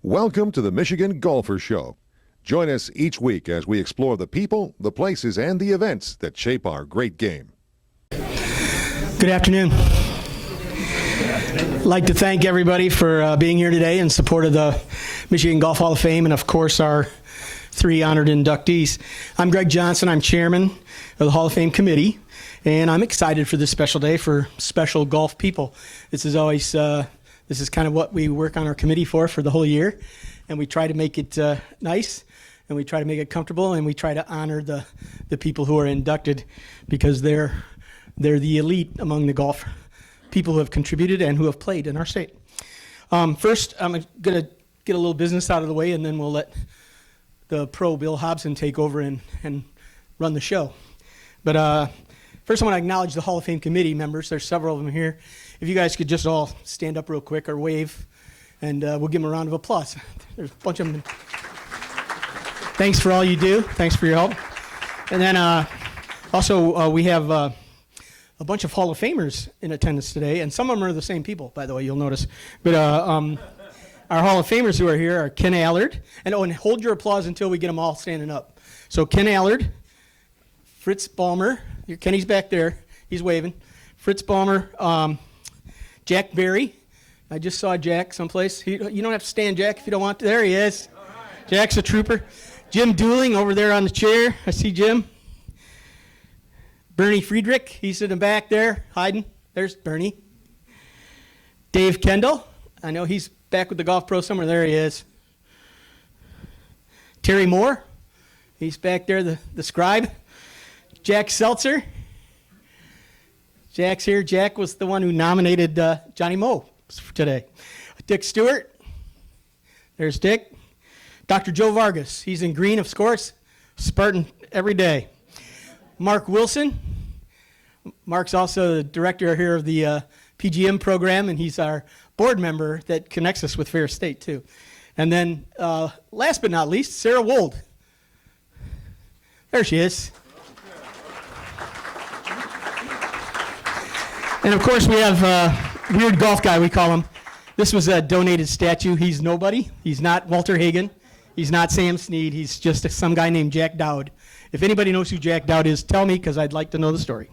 Welcome to the Michigan Golfer Show. Join us each week as we explore the people, the places, and the events that shape our great game. Good afternoon. I'd like to thank everybody for being here today in support of the Michigan Golf Hall of Fame and, of course, our three honored inductees. I'm Greg Johnson. I'm chairman of the Hall of Fame committee, and I'm excited for this special day for special golf people. This is always this is kind of what we work on our committee for the whole year, and we try to make it nice, and we try to make it comfortable, and we try to honor the people who are inducted because they're the elite among the golf people who have contributed and who have played in our state. First, I'm going to get a little business out of the way, and then we'll let the pro Bill Hobson take over and run the show. But first I want to acknowledge the Hall of Fame committee members. There's several of them here. If you guys could just all stand up real quick or wave, and we'll give them a round of applause. There's a bunch of them. Thanks for all you do. Thanks for your help. And then also we have a bunch of Hall of Famers in attendance today, and some of them are the same people, by the way, you'll notice. But our Hall of Famers who are here are Ken Allard, and hold your applause until we get them all standing up. So Ken Allard, Fritz Ballmer, Kenny's back there, he's waving. Fritz Ballmer, Jack Berry, I just saw Jack someplace. You don't have to stand, Jack, if you don't want to. There he is. Right. Jack's a trooper. Jim Dooling over there on the chair. I see Jim. Bernie Friedrich, he's in the back there, hiding. There's Bernie. Dave Kendall, I know he's back with the Golf Pro somewhere. There he is. Terry Moore, he's back there, the scribe. Jack Seltzer. Jack's here. Jack was the one who nominated Johnny Moe for today. Dick Stewart. There's Dick. Dr. Joe Vargas. He's in green, of course. Spartan every day. Mark Wilson. Mark's also the director here of the PGM program, and he's our board member that connects us with Ferris State, too. And then, last but not least, Sarah Wold. There she is. And, of course, we have Weird Golf Guy, we call him. This was a donated statue. He's nobody. He's not Walter Hagen. He's not Sam Snead. He's just some guy named Jack Dowd. If anybody knows who Jack Dowd is, tell me, because I'd like to know the story.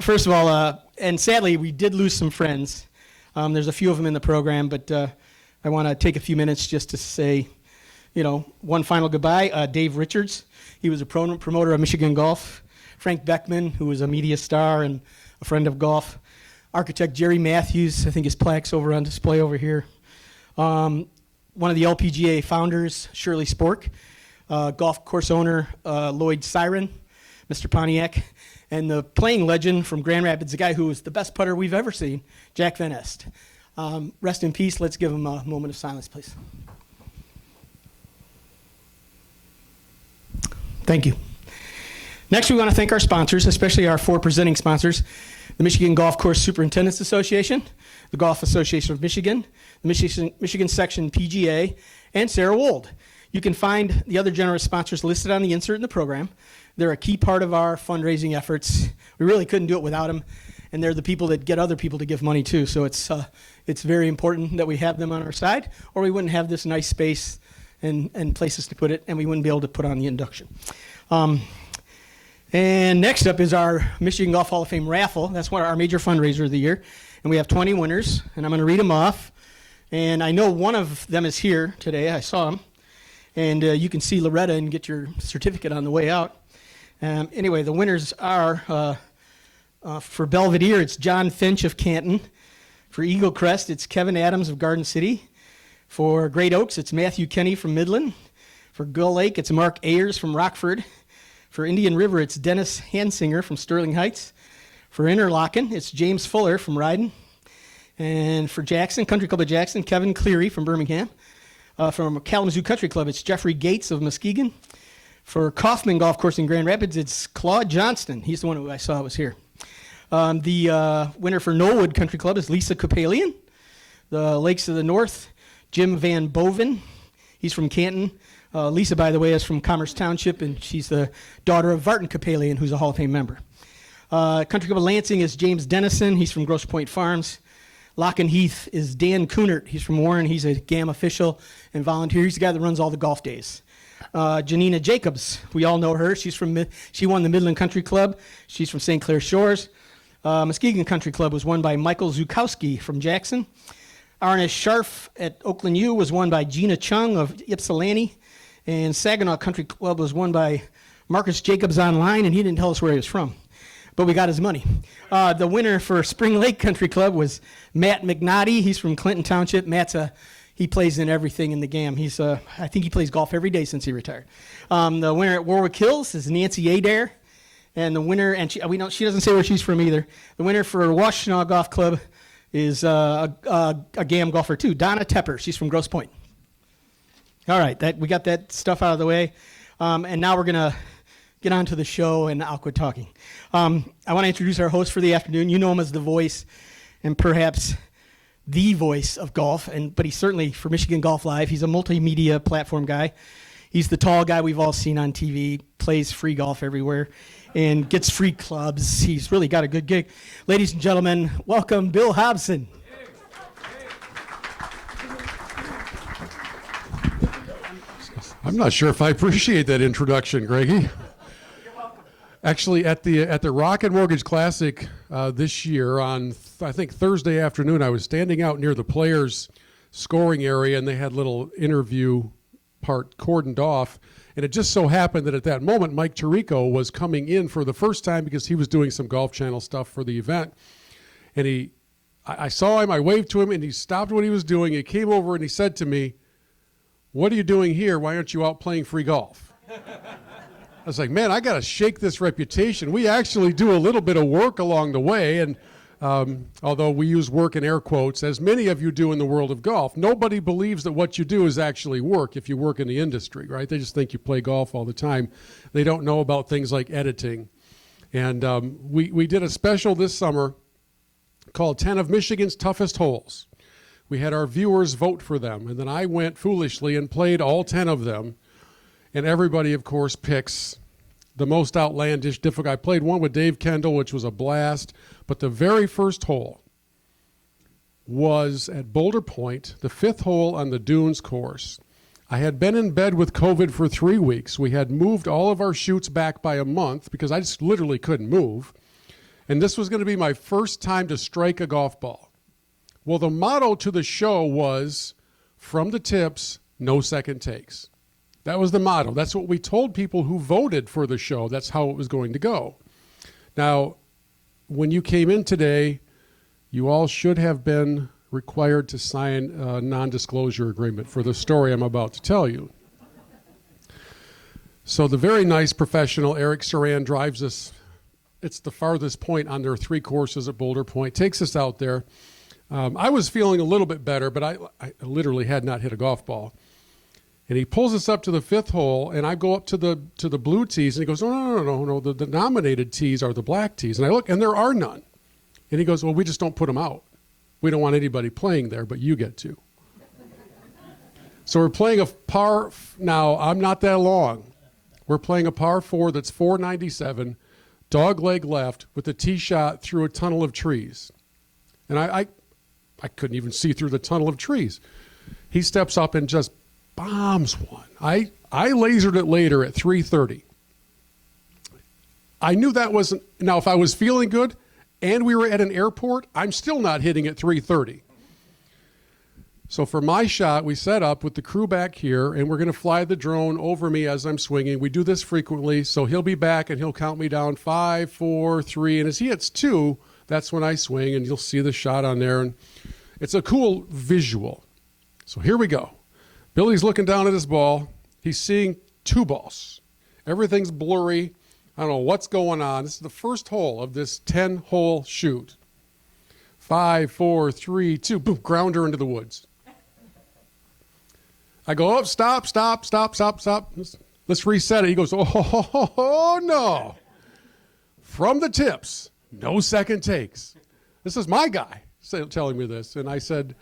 First of all, and sadly, we did lose some friends. There's a few of them in the program, but I want to take a few minutes just to say, one final goodbye. Dave Richards, he was a promoter of Michigan golf. Frank Beckman, who was a media star and a friend of golf. Architect Jerry Matthews, I think his plaque's over on display over here. One of the LPGA founders, Shirley Spork. Golf course owner, Lloyd Siren, Mr. Pontiac. And the playing legend from Grand Rapids, the guy who was the best putter we've ever seen, Jack Van Est. Rest in peace. Let's give him a moment of silence, please. Thank you. Next, we want to thank our sponsors, especially our four presenting sponsors, the Michigan Golf Course Superintendents Association, the Golf Association of Michigan, the Michigan Section PGA, and Sarah Wold. You can find the other generous sponsors listed on the insert in the program. They're a key part of our fundraising efforts. We really couldn't do it without them, and they're the people that get other people to give money too. So it's very important that we have them on our side, or we wouldn't have this nice space and places to put it, and we wouldn't be able to put on the induction. And next up is our Michigan Golf Hall of Fame raffle. That's our major fundraiser of the year. And we have 20 winners, and I'm going to read them off. And I know one of them is here today. I saw him. And you can see Loretta and get your certificate on the way out. Anyway, the winners are, for Belvedere, it's John Finch of Canton. For Eagle Crest, it's Kevin Adams of Garden City. For Great Oaks, it's Matthew Kenny from Midland. For Gull Lake, it's Mark Ayers from Rockford. For Indian River, it's Dennis Hansinger from Sterling Heights. For Interlochen, it's James Fuller from Ryden. And for Jackson, Country Club of Jackson, Kevin Cleary from Birmingham. From Kalamazoo Country Club, it's Jeffrey Gates of Muskegon. For Kaufman Golf Course in Grand Rapids, it's Claude Johnston. He's the one who I saw was here. The winner for Knollwood Country Club is Lisa Kapalian. The Lakes of the North, Jim Van Boven. He's from Canton. Lisa, by the way, is from Commerce Township, and she's the daughter of Vartan Kapalian, who's a Hall of Fame member. Country Club of Lansing is James Dennison. He's from Grosse Pointe Farms. Lock and Heath is Dan Kunert. He's from Warren. He's a GAM official and volunteer. He's the guy that runs all the golf days. Janina Jacobs, we all know her. She won the Midland Country Club. She's from St. Clair Shores. Muskegon Country Club was won by Michael Zukowski from Jackson. Arnish Scharf at Oakland U was won by Gina Chung of Ypsilanti. And Saginaw Country Club was won by Marcus Jacobs online, and he didn't tell us where he was from. But we got his money. The winner for Spring Lake Country Club was Matt McNaughty. He's from Clinton Township. He plays in everything in the GAM. I think he plays golf every day since he retired. The winner at Warwick Hills is Nancy Adair. And the winner, and she doesn't say where she's from either. The winner for Washtenaw Golf Club is a GAM golfer too, Donna Tepper. She's from Grosse Pointe. All right, we got that stuff out of the way. And now we're going to get on to the show, and I'll quit talking. I want to introduce our host for the afternoon. You know him as the voice, and perhaps the voice of golf, but he's certainly for Michigan Golf Live. He's a multimedia platform guy. He's the tall guy we've all seen on TV, plays free golf everywhere, and gets free clubs. He's really got a good gig. Ladies and gentlemen, welcome Bill Hobson. I'm not sure if I appreciate that introduction, Greggy. Actually, at the Rocket Mortgage Classic this year on, I think, Thursday afternoon, I was standing out near the players' scoring area, and they had little interview part cordoned off. And it just so happened that at that moment, Mike Tirico was coming in for the first time because he was doing some Golf Channel stuff for the event. And I saw him, I waved to him, and he stopped what he was doing. He came over and he said to me, "What are you doing here? Why aren't you out playing free golf?" I was like, man, I got to shake this reputation. We actually do a little bit of work along the way, and although we use work in air quotes, as many of you do in the world of golf, nobody believes that what you do is actually work if you work in the industry, right? They just think you play golf all the time. They don't know about things like editing. And we did a special this summer called 10 of Michigan's Toughest Holes. We had our viewers vote for them, and then I went foolishly and played all 10 of them. And everybody, of course, picks the most outlandish, difficult. I played one with Dave Kendall, which was a blast. But the very first hole was at Boulder Point, the 5th hole on the Dunes course. I had been in bed with COVID for 3 weeks. We had moved all of our shoots back by a month because I just literally couldn't move. And this was going to be my first time to strike a golf ball. Well, the motto to the show was, from the tips, no second takes. That was the motto. That's what we told people who voted for the show. That's how it was going to go. Now, when you came in today, you all should have been required to sign a non-disclosure agreement for the story I'm about to tell you. So the very nice professional Eric Saran drives us. It's the farthest point on their 3 courses at Boulder Point, takes us out there. I was feeling a little bit better, but I literally had not hit a golf ball. And he pulls us up to the 5th hole, and I go up to the blue tees, and he goes, no, the nominated tees are the black tees. And I look, and there are none. And he goes, well, we just don't put them out. We don't want anybody playing there, but you get to. So we're playing a par, now I'm not that long. We're playing a par 4 that's 497, dog leg left, with a tee shot through a tunnel of trees. And I couldn't even see through the tunnel of trees. He steps up and just bombs one. I lasered it later at 3:30. I knew that wasn't, now if I was feeling good and we were at an airport, I'm still not hitting at 3:30. So for my shot, we set up with the crew back here, and we're going to fly the drone over me as I'm swinging. We do this frequently, so he'll be back and he'll count me down 5, 4, 3, and as he hits 2, that's when I swing, and you'll see the shot on there, and it's a cool visual. So here we go. Billy's looking down at his ball. He's seeing 2 balls. Everything's blurry. I don't know what's going on. This is the first hole of this 10-hole shoot. 5, 4, 3, 2, boom, grounder into the woods. I go, oh, stop. Let's reset it. He goes, oh, no. From the tips, no second takes. This is my guy telling me this. And I said,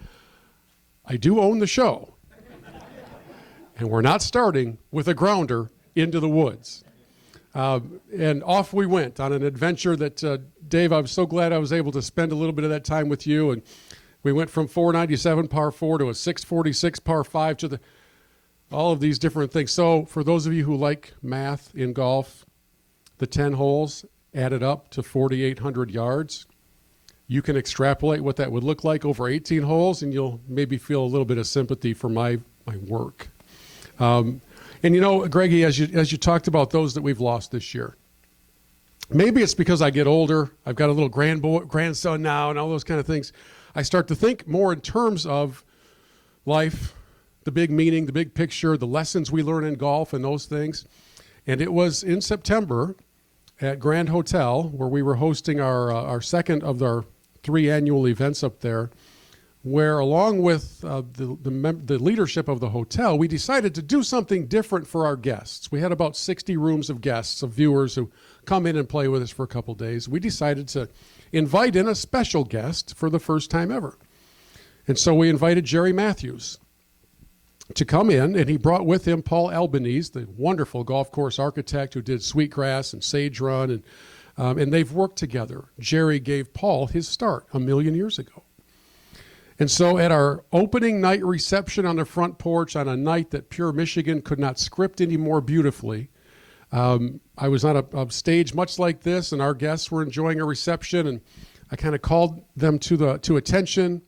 I do own the show. And we're not starting with a grounder into the woods. And off we went on an adventure that, Dave, I'm so glad I was able to spend a little bit of that time with you. And We went from 497 par 4 to a 646 par 5 to all of these different things. So for those of you who like math in golf, the 10 holes added up to 4,800 yards. You can extrapolate what that would look like over 18 holes, and you'll maybe feel a little bit of sympathy for my work. And Greggy, as you talked about those that we've lost this year, maybe it's because I get older. I've got a little grandson now and all those kind of things. I start to think more in terms of life, the big meaning, the big picture, the lessons we learn in golf and those things. And it was in September at Grand Hotel, where we were hosting our second of our 3 annual events up there, where along with the leadership of the hotel, we decided to do something different for our guests. We had about 60 rooms of guests, of viewers who come in and play with us for a couple days. We decided to invite in a special guest for the first time ever. And so we invited Jerry Matthews to come in, and he brought with him Paul Albanese, the wonderful golf course architect who did Sweetgrass and Sage Run, and they've worked together. Jerry gave Paul his start 1,000,000 years ago. And so at our opening night reception on the front porch on a night that Pure Michigan could not script any more beautifully, I was on a stage much like this, and our guests were enjoying a reception, and I kind of called them to attention,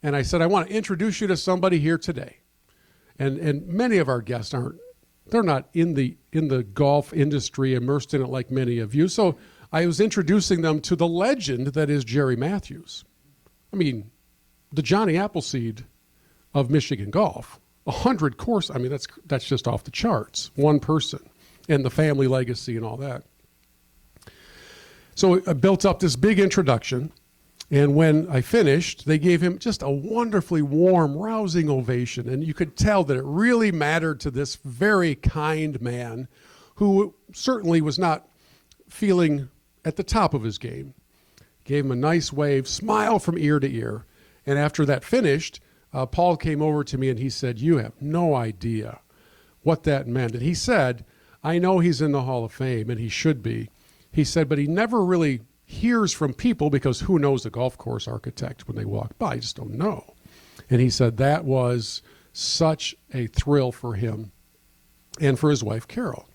and I said, I want to introduce you to somebody here today. And many of our guests they're not in the golf industry, immersed in it like many of you. So I was introducing them to the legend that is Jerry Matthews. I mean, the Johnny Appleseed of Michigan golf. 100 course. I mean, that's just off the charts. One person, and the family legacy and all that. So I built up this big introduction. And when I finished, they gave him just a wonderfully warm, rousing ovation. And you could tell that it really mattered to this very kind man who certainly was not feeling at the top of his game. Gave him a nice wave, smile from ear to ear. And after that finished, Paul came over to me and he said, you have no idea what that meant. And he said, I know he's in the Hall of Fame, and he should be. He said, but he never really hears from people, because who knows a golf course architect when they walk by? I just don't know. And he said that was such a thrill for him and for his wife, Carol.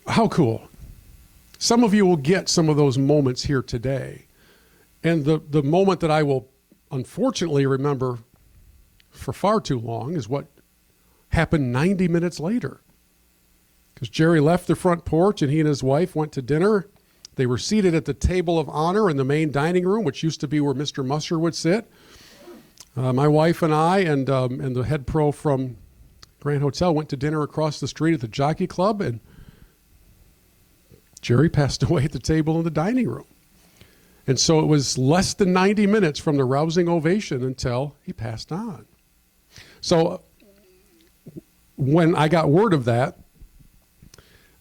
How cool. Some of you will get some of those moments here today. And the moment that I will unfortunately remember for far too long is what happened 90 minutes later. Because Jerry left the front porch and he and his wife went to dinner. They were seated at the table of honor in the main dining room, which used to be where Mr. Musser would sit. My wife and I and the head pro from Grand Hotel went to dinner across the street at the Jockey Club, and Jerry passed away at the table in the dining room. And so it was less than 90 minutes from the rousing ovation until he passed on. So when I got word of that,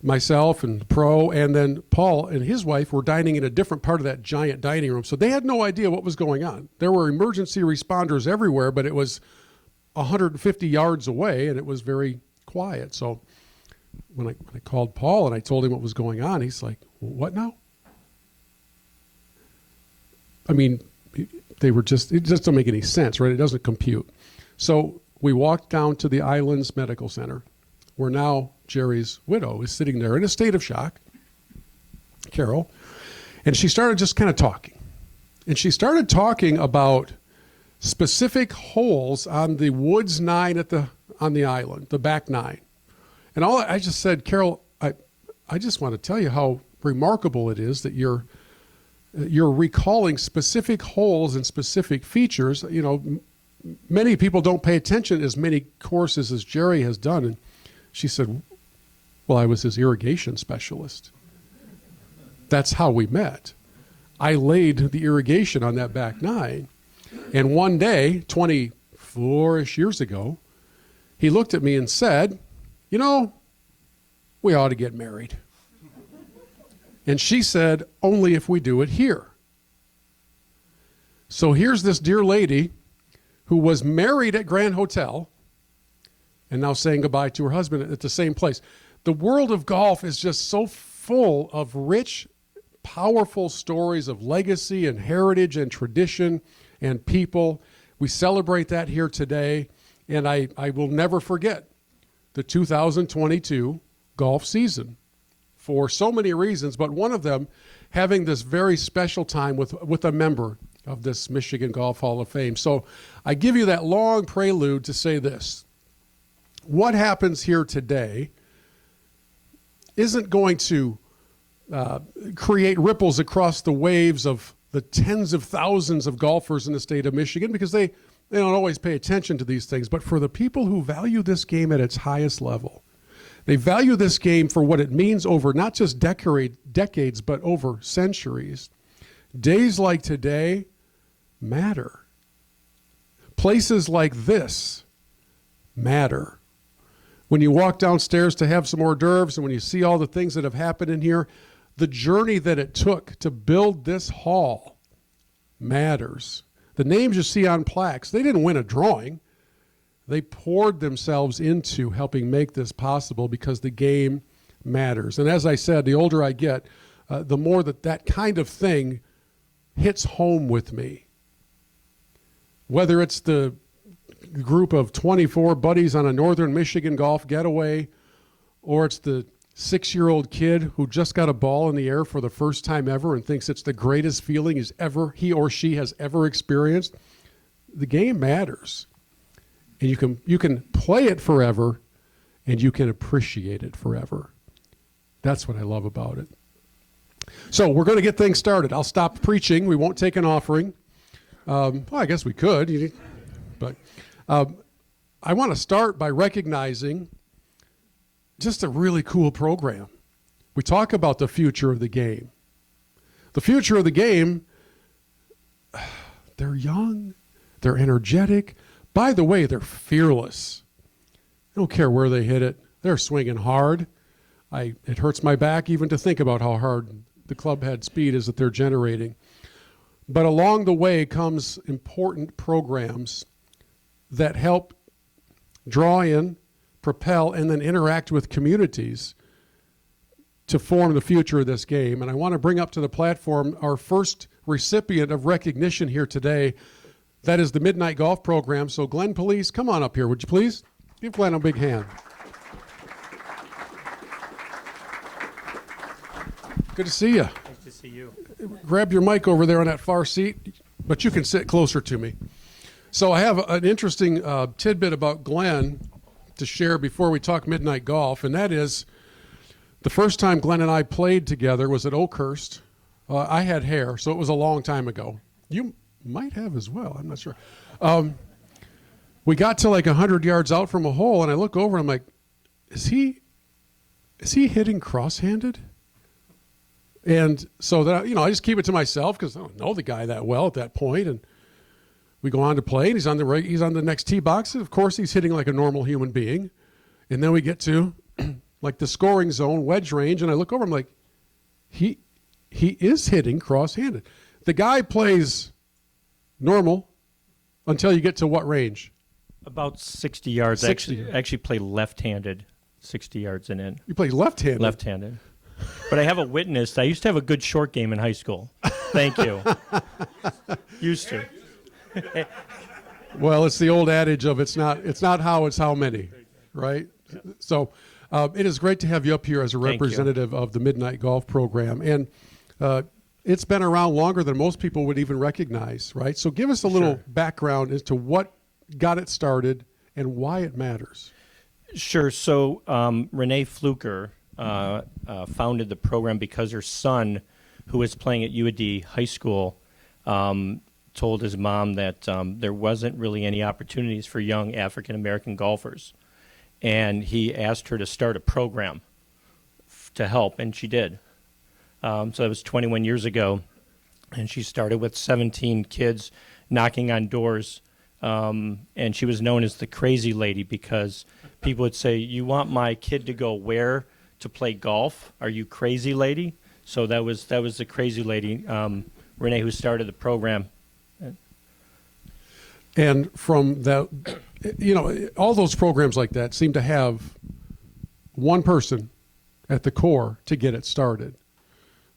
myself and the pro and then Paul and his wife were dining in a different part of that giant dining room. So they had no idea what was going on. There were emergency responders everywhere, but it was 150 yards away and it was very quiet. So when I called Paul and I told him what was going on, he's like, what now? I mean, it just doesn't make any sense, right? It doesn't compute. So we walked down to the Islands Medical Center, where now Jerry's widow is sitting there in a state of shock, Carol, and she started just kind of talking. And she started talking about specific holes on the Woods 9 on the island, the back 9. And I just said, Carol, I just want to tell you how remarkable it is that you're recalling specific holes and specific features. You know, many people don't pay attention as many courses as Jerry has done. And she said, well, I was his irrigation specialist. That's how we met. I laid the irrigation on that back 9. And one day, 24-ish years ago, he looked at me and said, you know, we ought to get married. And she said, only if we do it here. So here's this dear lady who was married at Grand Hotel and now saying goodbye to her husband at the same place. The world of golf is just so full of rich, powerful stories of legacy and heritage and tradition and people. We celebrate that here today, and I will never forget the 2022 golf season for so many reasons, but one of them having this very special time with a member of this Michigan Golf Hall of Fame. So I give you that long prelude to say this. What happens here today isn't going to create ripples across the waves of the tens of thousands of golfers in the state of Michigan, because they don't always pay attention to these things. But for the people who value this game at its highest level, they value this game for what it means over not just decades, but over centuries. Days like today matter. Places like this matter. When you walk downstairs to have some hors d'oeuvres and when you see all the things that have happened in here, the journey that it took to build this hall matters. The names you see on plaques, they didn't win a drawing. They poured themselves into helping make this possible because the game matters. And as I said, the older I get, the more that kind of thing hits home with me. Whether it's the group of 24 buddies on a northern Michigan golf getaway, or it's the 6-year-old kid who just got a ball in the air for the first time ever and thinks it's the greatest feeling he or she has ever experienced, the game matters. And you can play it forever, and you can appreciate it forever. That's what I love about it. So we're going to get things started. I'll stop preaching. We won't take an offering. Well, I guess we could, but I want to start by recognizing just a really cool program. We talk about the future of the game. The future of the game, they're young, they're energetic. By the way, they're fearless. I don't care where they hit it. They're swinging hard. It hurts my back even to think about how hard the club head speed is that they're generating. But along the way comes important programs that help draw in, propel, and then interact with communities to form the future of this game. And I want to bring up to the platform our first recipient of recognition here today. That is the Midnight Golf Program. So Glenn Pulice, come on up here, would you please? Give Glenn a big hand. Good to see you. Nice to see you. Grab your mic over there on that far seat, but you can sit closer to me. So I have an interesting tidbit about Glenn to share before we talk Midnight Golf, and that is the first time Glenn and I played together was at Oakhurst. I had hair, so it was a long time ago. You might have as well. I'm not sure. We got to like 100 yards out from a hole, and I look over and I'm like, is he hitting cross-handed? And so that I just keep it to myself because I don't know the guy that well at that point. And we go on to play, and he's on the next tee box. And of course, he's hitting like a normal human being. And then we get to like the scoring zone, wedge range, and I look over. I'm like, he is hitting cross-handed. The guy plays normal until you get to what range? About 60 yards. 60. Actually play left-handed, 60 yards and in. You play left-handed. Left-handed. But I have a witness. I used to have a good short game in high school. Thank you. Used to. Well, it's the old adage of it's not how, it's how many, right? So it is great to have you up here as a representative of the Midnight Golf Program. And it's been around longer than most people would even recognize, right? So give us a little background as to what got it started and why it matters. Sure. So Renee Fluker founded the program because her son, who was playing at UAD High School, told his mom that there wasn't really any opportunities for young African-American golfers. And he asked her to start a program to help, and she did. So that was 21 years ago, and she started with 17 kids knocking on doors, and she was known as the crazy lady because people would say, "You want my kid to go where to play golf? Are you crazy, lady?" So that was the crazy lady, Renee, who started the program. And from that, all those programs like that seem to have one person at the core to get it started.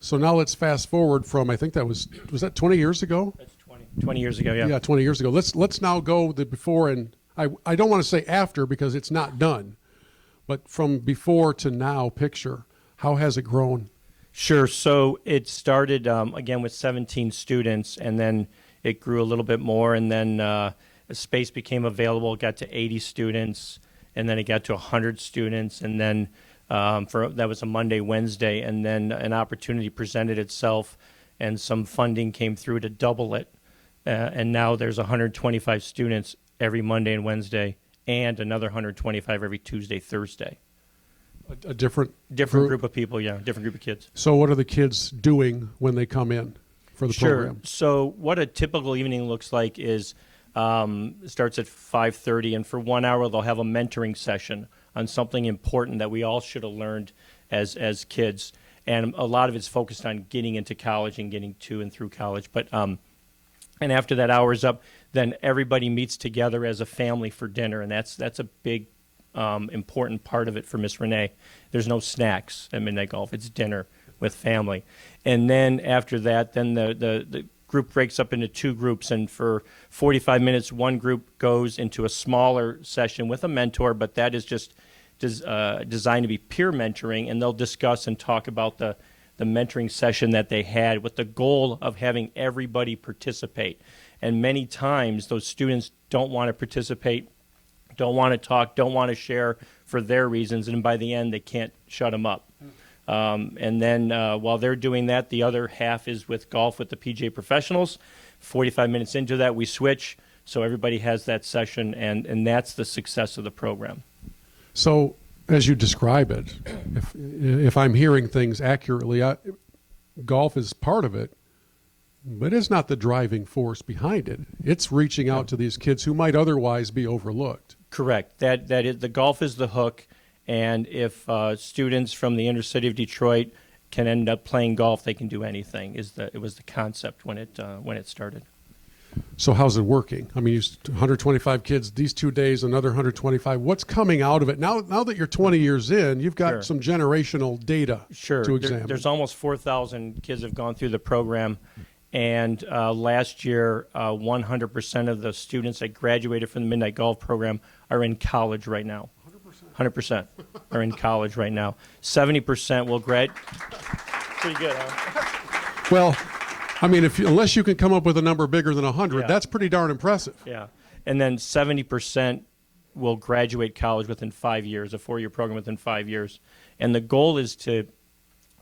So now let's fast forward from, I think was that 20 years ago? That's 20 years ago, yeah. Yeah, 20 years ago. Let's now go the before, and I don't want to say after because it's not done, but from before to now picture, how has it grown? Sure. So it started, again, with 17 students, and then it grew a little bit more, and then a space became available. It got to 80 students, and then it got to 100 students, and then that was a Monday, Wednesday, and then an opportunity presented itself, and some funding came through to double it, and now there's 125 students every Monday and Wednesday, and another 125 every Tuesday, Thursday. A different group of people, yeah, different group of kids. So what are the kids doing when they come in for the program? So what a typical evening looks like is starts at 5:30, and for 1 hour they'll have a mentoring session on something important that we all should have learned as kids, and a lot of it's focused on getting into college and getting to and through college. But and after that hour is up, then everybody meets together as a family for dinner, and that's a big important part of it for Miss Renee. There's no snacks at Midnight Golf. It's dinner with family. And then after that, then the group breaks up into two groups, and for 45 minutes, one group goes into a smaller session with a mentor, but that is just designed to be peer mentoring, and they'll discuss and talk about the mentoring session that they had with the goal of having everybody participate. And many times those students don't want to participate, don't want to talk, don't want to share for their reasons, and by the end they can't shut them up. And then while they're doing that, the other half is with golf with the PGA professionals. 45 minutes into that, we switch, so everybody has that session, and that's the success of the program. So as you describe it, if I'm hearing things accurately, golf is part of it, but it's not the driving force behind it. It's reaching out to these kids who might otherwise be overlooked. Correct. That is, the golf is the hook, and if students from the inner city of Detroit can end up playing golf, they can do anything. It was the concept when it started. So how's it working? I mean, 125 kids these 2 days, another 125. What's coming out of it? Now that you're 20 years in, you've got some generational data to examine. There's almost 4,000 kids have gone through the program. And last year, 100% of the students that graduated from the Midnight Golf program are in college right now. 100% are in college right now. 70% will grad. Pretty good, huh? Well, I mean, unless you can come up with a number bigger than 100, that's pretty darn impressive. Yeah. And then 70% will graduate college within 5 years, a 4-year program within 5 years. And the goal is to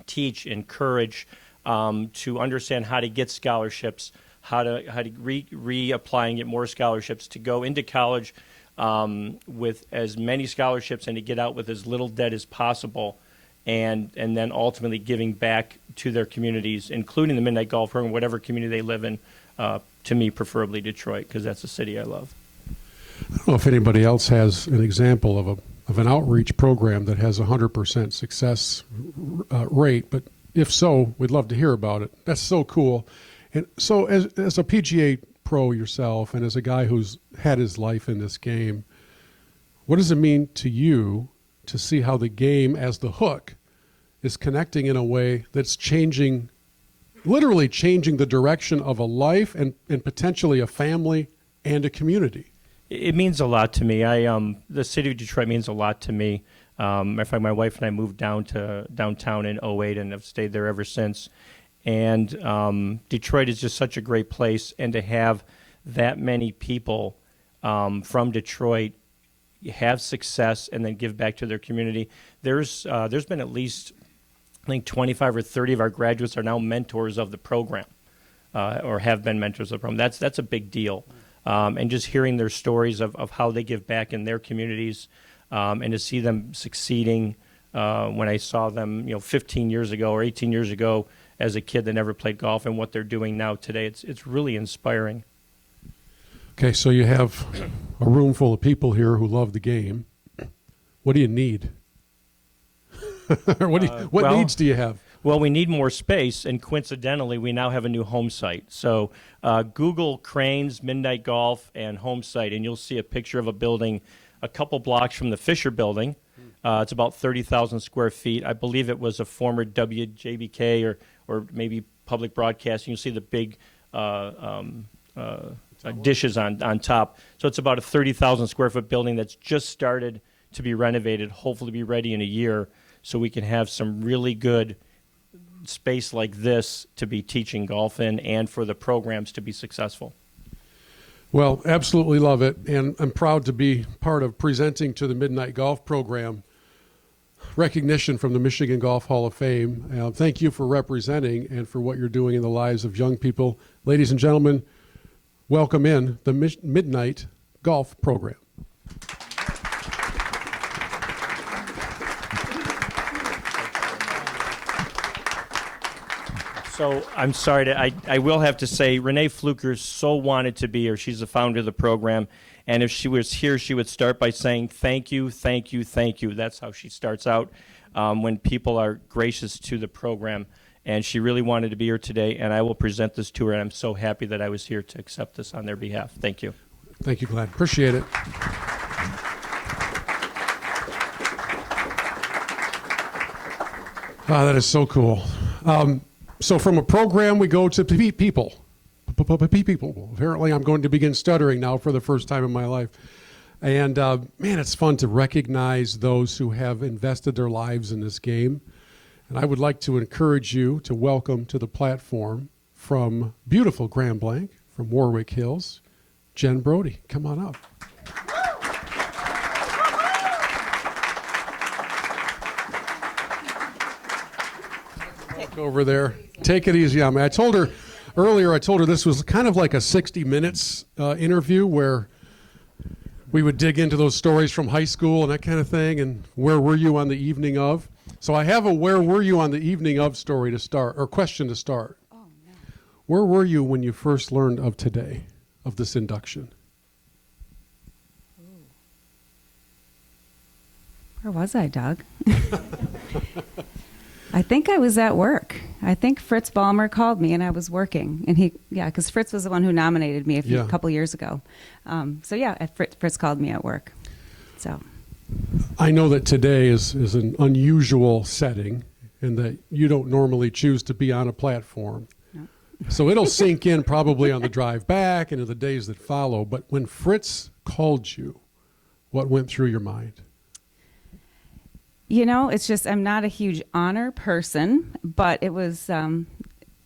teach, encourage, to understand how to get scholarships, how to reapply and get more scholarships, to go into college with as many scholarships and to get out with as little debt as possible, and then ultimately giving back to their communities, including the Midnight Golf program, whatever community they live in, to me, preferably Detroit, because that's the city I love. I don't know if anybody else has an example of an outreach program that has 100% success rate, but if so, we'd love to hear about it. That's so cool. And so as a PGA pro yourself and as a guy who's had his life in this game, what does it mean to you to see how the game as the hook is connecting in a way that's literally changing the direction of a life and potentially a family and a community? It means a lot to me. The city of Detroit means a lot to me. In fact, my wife and I moved downtown in 2008 and have stayed there ever since. And Detroit is just such a great place, and to have that many people from Detroit have success and then give back to their community. There's been at least, I think, 25 or 30 of our graduates are now mentors of the program, or have been mentors of the program. That's a big deal. And just hearing their stories of how they give back in their communities, and to see them succeeding. When I saw them, 15 years ago or 18 years ago as a kid that never played golf, and what they're doing now today, it's really inspiring. Okay, so you have a room full of people here who love the game. What do you need? What needs do you have? Well, we need more space, and coincidentally, we now have a new home site. So Google Cranes, Midnight Golf, and home site, and you'll see a picture of a building a couple blocks from the Fisher Building. It's about 30,000 square feet. I believe it was a former WJBK or maybe public broadcasting, you'll see the big dishes on top. So it's about a 30,000 square foot building that's just started to be renovated, hopefully be ready in a year, so we can have some really good space like this to be teaching golf in and for the programs to be successful. Well, absolutely love it, and I'm proud to be part of presenting to the Midnight Golf program recognition from the Michigan Golf Hall of Fame. Thank you for representing and for what you're doing in the lives of young people. Ladies and gentlemen, welcome in the Midnight Golf program. So I'm sorry, I will have to say, Renee Fluker so wanted to be here. She's the founder of the program. And if she was here, she would start by saying, thank you, thank you, thank you. That's how she starts out when people are gracious to the program. And she really wanted to be here today, and I will present this to her. And I'm so happy that I was here to accept this on their behalf. Thank you. Thank you, Glenn. Appreciate it. Ah, that is so cool. So from a program, we go to people. People. Apparently, I'm going to begin stuttering now for the first time in my life. And, man, it's fun to recognize those who have invested their lives in this game. And I would like to encourage you to welcome to the platform from beautiful Grand Blanc, from Warwick Hills, Jen Brody. Come on up. Over there. Take it easy on me. I told her earlier, this was kind of like a 60 Minutes interview where we would dig into those stories from high school and that kind of thing, and where were you on the evening of? So I have a where were you on the evening of story to start, or question to start. Oh, no. Where were you when you first learned of today, of this induction? Ooh. Where was I, Doug? I think I was at work. I think Fritz Ballmer called me and I was working. And because Fritz was the one who nominated me a couple years ago. Fritz called me at work. So I know that today is an unusual setting and that you don't normally choose to be on a platform. No. So it'll sink in probably on the drive back and in the days that follow. But when Fritz called you, what went through your mind? You know, it's just I'm not a huge honor person, but it was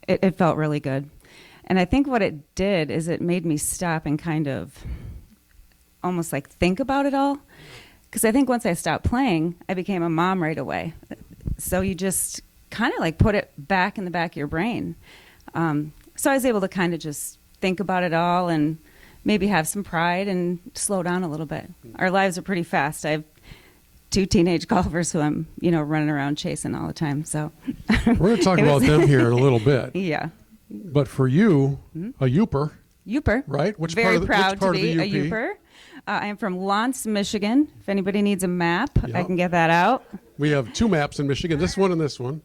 it felt really good. And I think what it did is it made me stop and kind of almost like think about it all. Because I think once I stopped playing, I became a mom right away. So you just kind of like put it back in the back of your brain. So I was able to kind of just think about it all and maybe have some pride and slow down a little bit. Our lives are pretty fast. I have 2 teenage golfers who I'm, running around chasing all the time. So we're going to talk about them here in a to bit. Yeah. But for you, a Youper. Youper. Right? Very proud to be a Youper. I am from Lawrence, Michigan. If anybody needs a map, Yep. I can get that out. We have 2 maps in Michigan, this one and this one.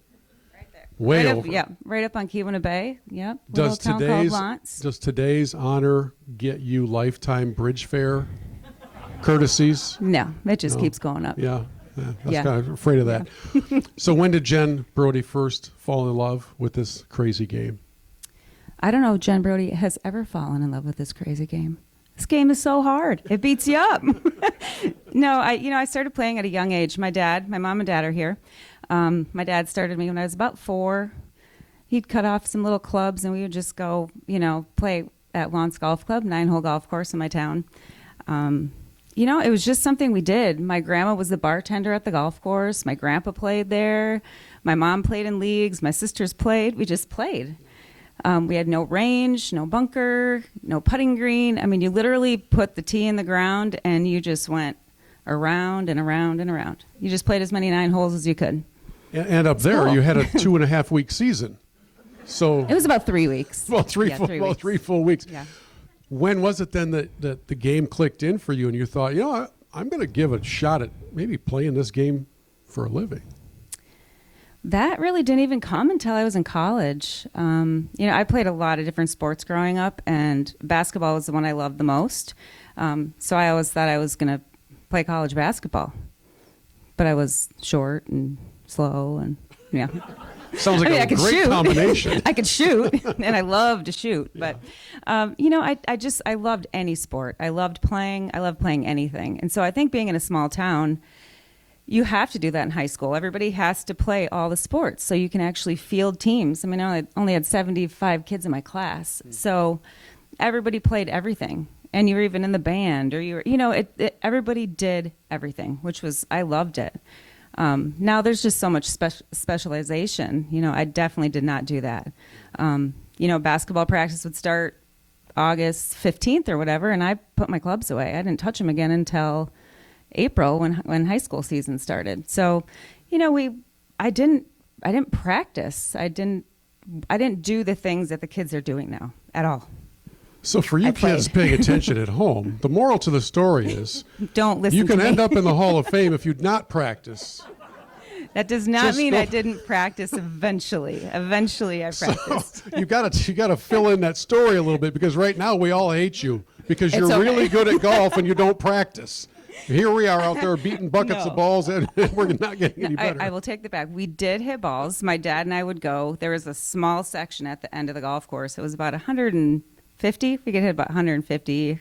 Right there. Way right over. Right up on Keweenaw Bay. Yep. Does Little town called Lawrence. today's honor get you lifetime bridge fare courtesies? No, it just keeps going up. Yeah. I was kind of afraid of that. Yeah. So when did Jen Brody first fall in love with this crazy game? I don't know if Jen Brody has ever fallen in love with this crazy game. This game is so hard. It beats you up. No, I started playing at a young age. My mom and dad are here. My dad started me when I was about 4. He'd cut off some little clubs and we would just go, play at Lawrence Golf Club, 9-hole golf course in my town. It was just something we did. My grandma was the bartender at the golf course. My grandpa played there. My mom played in leagues. My sisters played. We just played. We had no range, no bunker, no putting green. I mean, you literally put the tee in the ground and you just went around and around and around. You just played as many 9 holes as you could. And up there, you had a 2.5-week season. So it was about 3 weeks. Well, 3 full weeks. Yeah. When was it then that the game clicked in for you and you thought, I'm going to give a shot at maybe playing this game for a living? That really didn't even come until I was in college. I played a lot of different sports growing up, and basketball was the one I loved the most. So I always thought I was going to play college basketball. But I was short and slow and, Sounds like I mean, a I could great shoot. combination. I could shoot, and I love to shoot. But, you know, I loved any sport. I loved playing. I loved playing anything. And so I think being in a small town, you have to do that in high school. Everybody has to play all the sports so you can actually field teams. I mean, I only had 75 kids in my class. So everybody played everything. And you were even in the band, or everybody did everything, which was, I loved it. Now there's just so much specialization. You know, I definitely did not do that. You know, basketball practice would start August 15th or whatever, and I put my clubs away. I didn't touch them again until April when high school season started. So, you know, I didn't practice. I didn't do the things that the kids are doing now at all. So for you kids paying attention at home, the moral to the story is don't listen. You can to me. end up in the Hall of Fame if you not practice. That does not mean I didn't practice eventually. Eventually I practiced. So you gotta fill in that story a little bit, because right now we all hate you because you're really good at golf and you don't practice. Here we are out there beating buckets of balls, and we're not getting any better. I will take that back. We did hit balls. My dad and I would go. There was a small section at the end of the golf course. It was about 150. We could hit about 150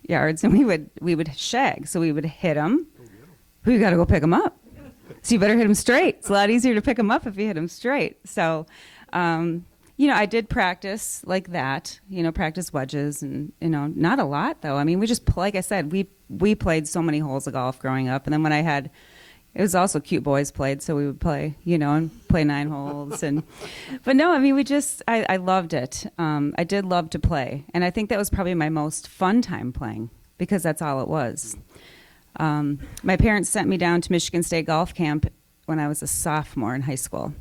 yards, and we would shag. So we would hit them. We got to go pick them up. So you better hit them straight. It's a lot easier to pick them up if you hit them straight. So, you know, I did practice like that, you know, practice wedges, and, you know, not a lot though. I mean, we just, like I said, we played so many holes of golf growing up. And then when it was also cute boys played. So we would play, you know, and play 9 holes. But no, I mean, I loved it. I did love to play. And I think that was probably my most fun time playing, because that's all it was. My parents sent me down to Michigan State Golf Camp when I was a sophomore in high school.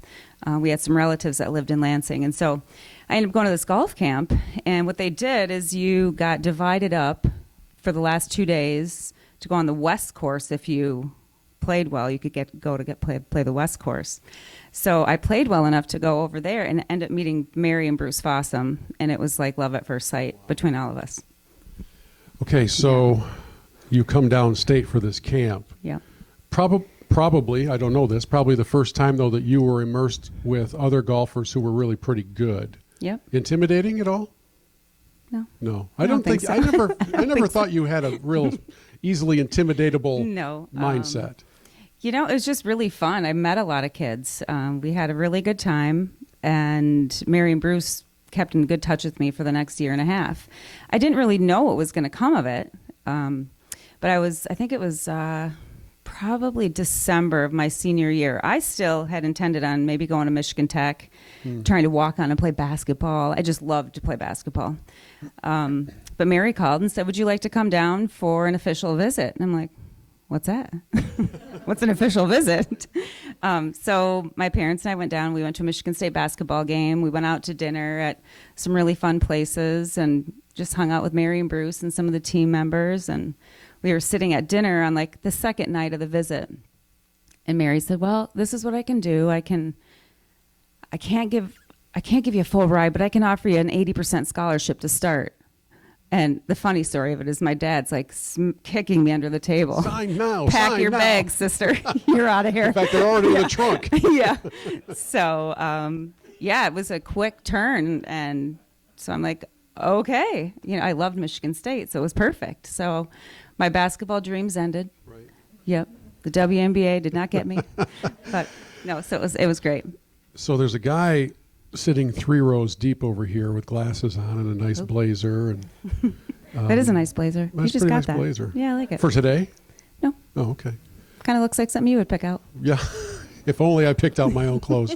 We had some relatives that lived in Lansing. And so I ended up going to this golf camp. And what they did is you got divided up for the last 2 days to go on the West course. If you played well, you could play the West course. So I played well enough to go over there and end up meeting Mary and Bruce Fossum. And it was like love at first sight between all of us. Okay, so you come downstate for this camp. Yeah. Probably, I don't know this, probably the first time, though, that you were immersed with other golfers who were really pretty good. Yep. Intimidating at all? No. No. I don't think so. I never thought you had a real easily intimidatable mindset. You know, it was just really fun. I met a lot of kids. We had a really good time, and Mary and Bruce kept in good touch with me for the next year and a half. I didn't really know what was going to come of it, but I think it was probably December of my senior year. I still had intended on maybe going to Michigan Tech, trying to walk on and play basketball. I just loved to play basketball. But Mary called and said, would you like to come down for an official visit? And I'm like, what's that? What's an official visit? So my parents and I went down. We went to a Michigan State basketball game. We went out to dinner at some really fun places and just hung out with Mary and Bruce and some of the team members. And we were sitting at dinner on like the second night of the visit. And Mary said, well, this is what I can do. I can't give you a full ride, but I can offer you an 80% scholarship to start. And the funny story of it is my dad's like kicking me under the table. Sign now. Pack your bags, sister. You're out of here. In fact, they're already in the trunk. Yeah. So, it was a quick turn. And so I'm like, okay. You know, I loved Michigan State, so it was perfect. So my basketball dreams ended. Right. Yep. The WNBA did not get me. But no, so it was great. So there's a guy sitting 3 rows deep over here with glasses on and a nice blazer, and that is a nice blazer. You that's just pretty got nice that. blazer. Yeah, I like it. For today? No. Oh, okay. Kind of looks like something you would pick out. Yeah. If only I picked out my own clothes.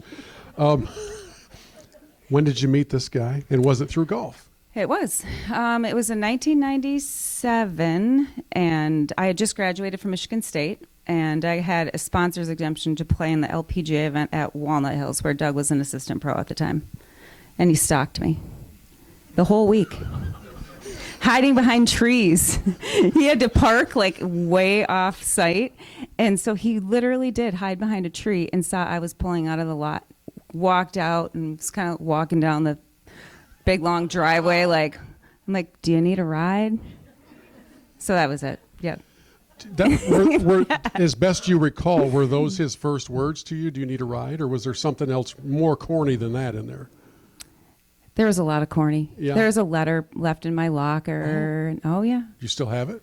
When did you meet this guy, and was it through golf? It was. It was in 1997, and I had just graduated from Michigan State, and I had a sponsor's exemption to play in the LPGA event at Walnut Hills, where Doug was an assistant pro at the time. And he stalked me the whole week, hiding behind trees. He had to park like way off site, and so he literally did hide behind a tree and saw I was pulling out of the lot, walked out, and was kind of walking down the big long driveway. I'm like, do you need a ride? So that was it. Yeah. As best you recall, were those his first words to you? Do you need a ride? Or was there something else more corny than that in there? There was a lot of corny. Yeah. There's a letter left in my locker. Oh, yeah. You still have it?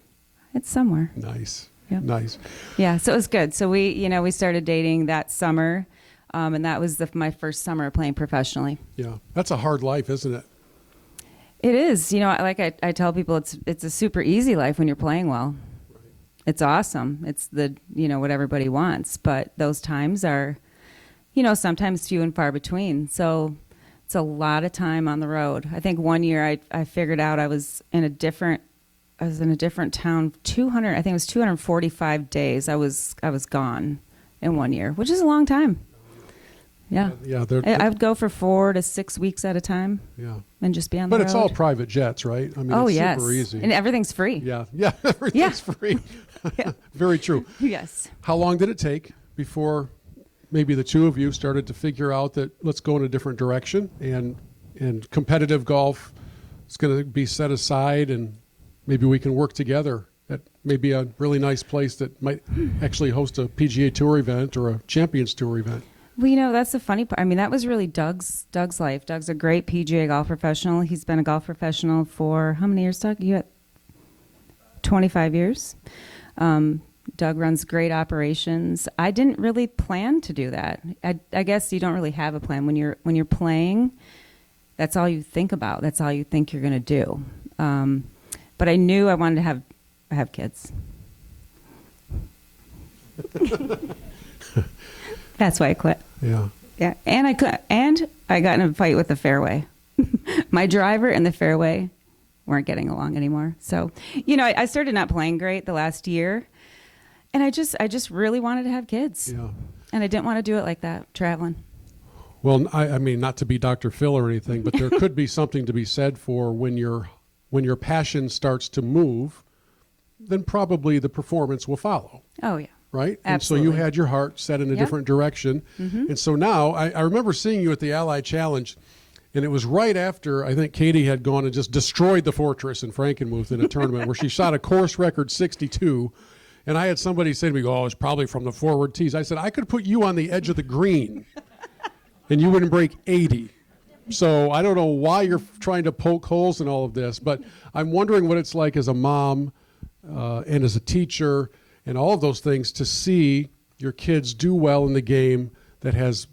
It's somewhere. Nice. Yep. Nice. Yeah, so it was good. So we started dating that summer, and that was my first summer playing professionally. Yeah. That's a hard life, isn't it? It is. Like I tell people, it's a super easy life when you're playing well. Right. It's awesome. It's what everybody wants. But those times are, sometimes few and far between. So it's a lot of time on the road. I think one year I figured out I was in a different town. 245 days. I was gone in one year, which is a long time. Yeah. Yeah. I would go for 4 to 6 weeks at a time. Yeah. And just be on the road. But it's all private jets, right? I mean, oh, it's yes. super easy. And everything's free. Yeah. Yeah. Everything's free. Yeah. Very true. Yes. How long did it take before maybe the two of you started to figure out that let's go in a different direction and competitive golf is going to be set aside and maybe we can work together at maybe a really nice place that might actually host a PGA Tour event or a Champions Tour event? Well, that's the funny part. I mean, that was really Doug's life. Doug's a great PGA golf professional. He's been a golf professional for how many years, Doug? You had 25 years. Doug runs great operations. I didn't really plan to do that. I guess you don't really have a plan when you're playing. That's all you think about. That's all you think you're going to do. But I knew I wanted to have kids. That's why I quit. Yeah. Yeah, and I got in a fight with the fairway. My driver and the fairway weren't getting along anymore. So, I started not playing great the last year, and I just really wanted to have kids. Yeah. And I didn't want to do it like that, traveling. Well, I mean, not to be Dr. Phil or anything, but there could be something to be said for when your passion starts to move, then probably the performance will follow. Oh, yeah. Right? Absolutely. And so you had your heart set in a different direction. Mm-hmm. And so now I remember seeing you at the Ally Challenge, and it was right after I think Katie had gone and just destroyed the Fortress in Frankenmuth in a tournament where she shot a course record 62. And I had somebody say to me, it's probably from the forward tees. I said, I could put you on the edge of the green and you wouldn't break 80. So I don't know why you're trying to poke holes in all of this, but I'm wondering what it's like as a mom and as a teacher and all of those things to see your kids do well in the game that is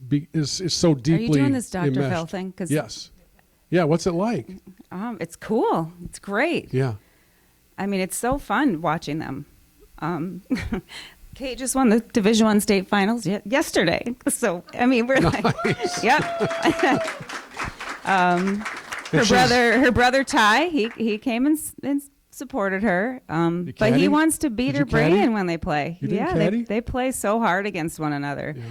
so deeply Are you doing this Dr. enmeshed. Phil thing? Yes. Yeah, what's it like? It's cool. It's great. Yeah. I mean, it's so fun watching them. Kate just won the Division I state finals yesterday. So, I mean, we're nice. like, yep. Her brother Ty, he came and supported her. But he wants to beat her brain when they play. Yeah, they play so hard against one another. Yeah.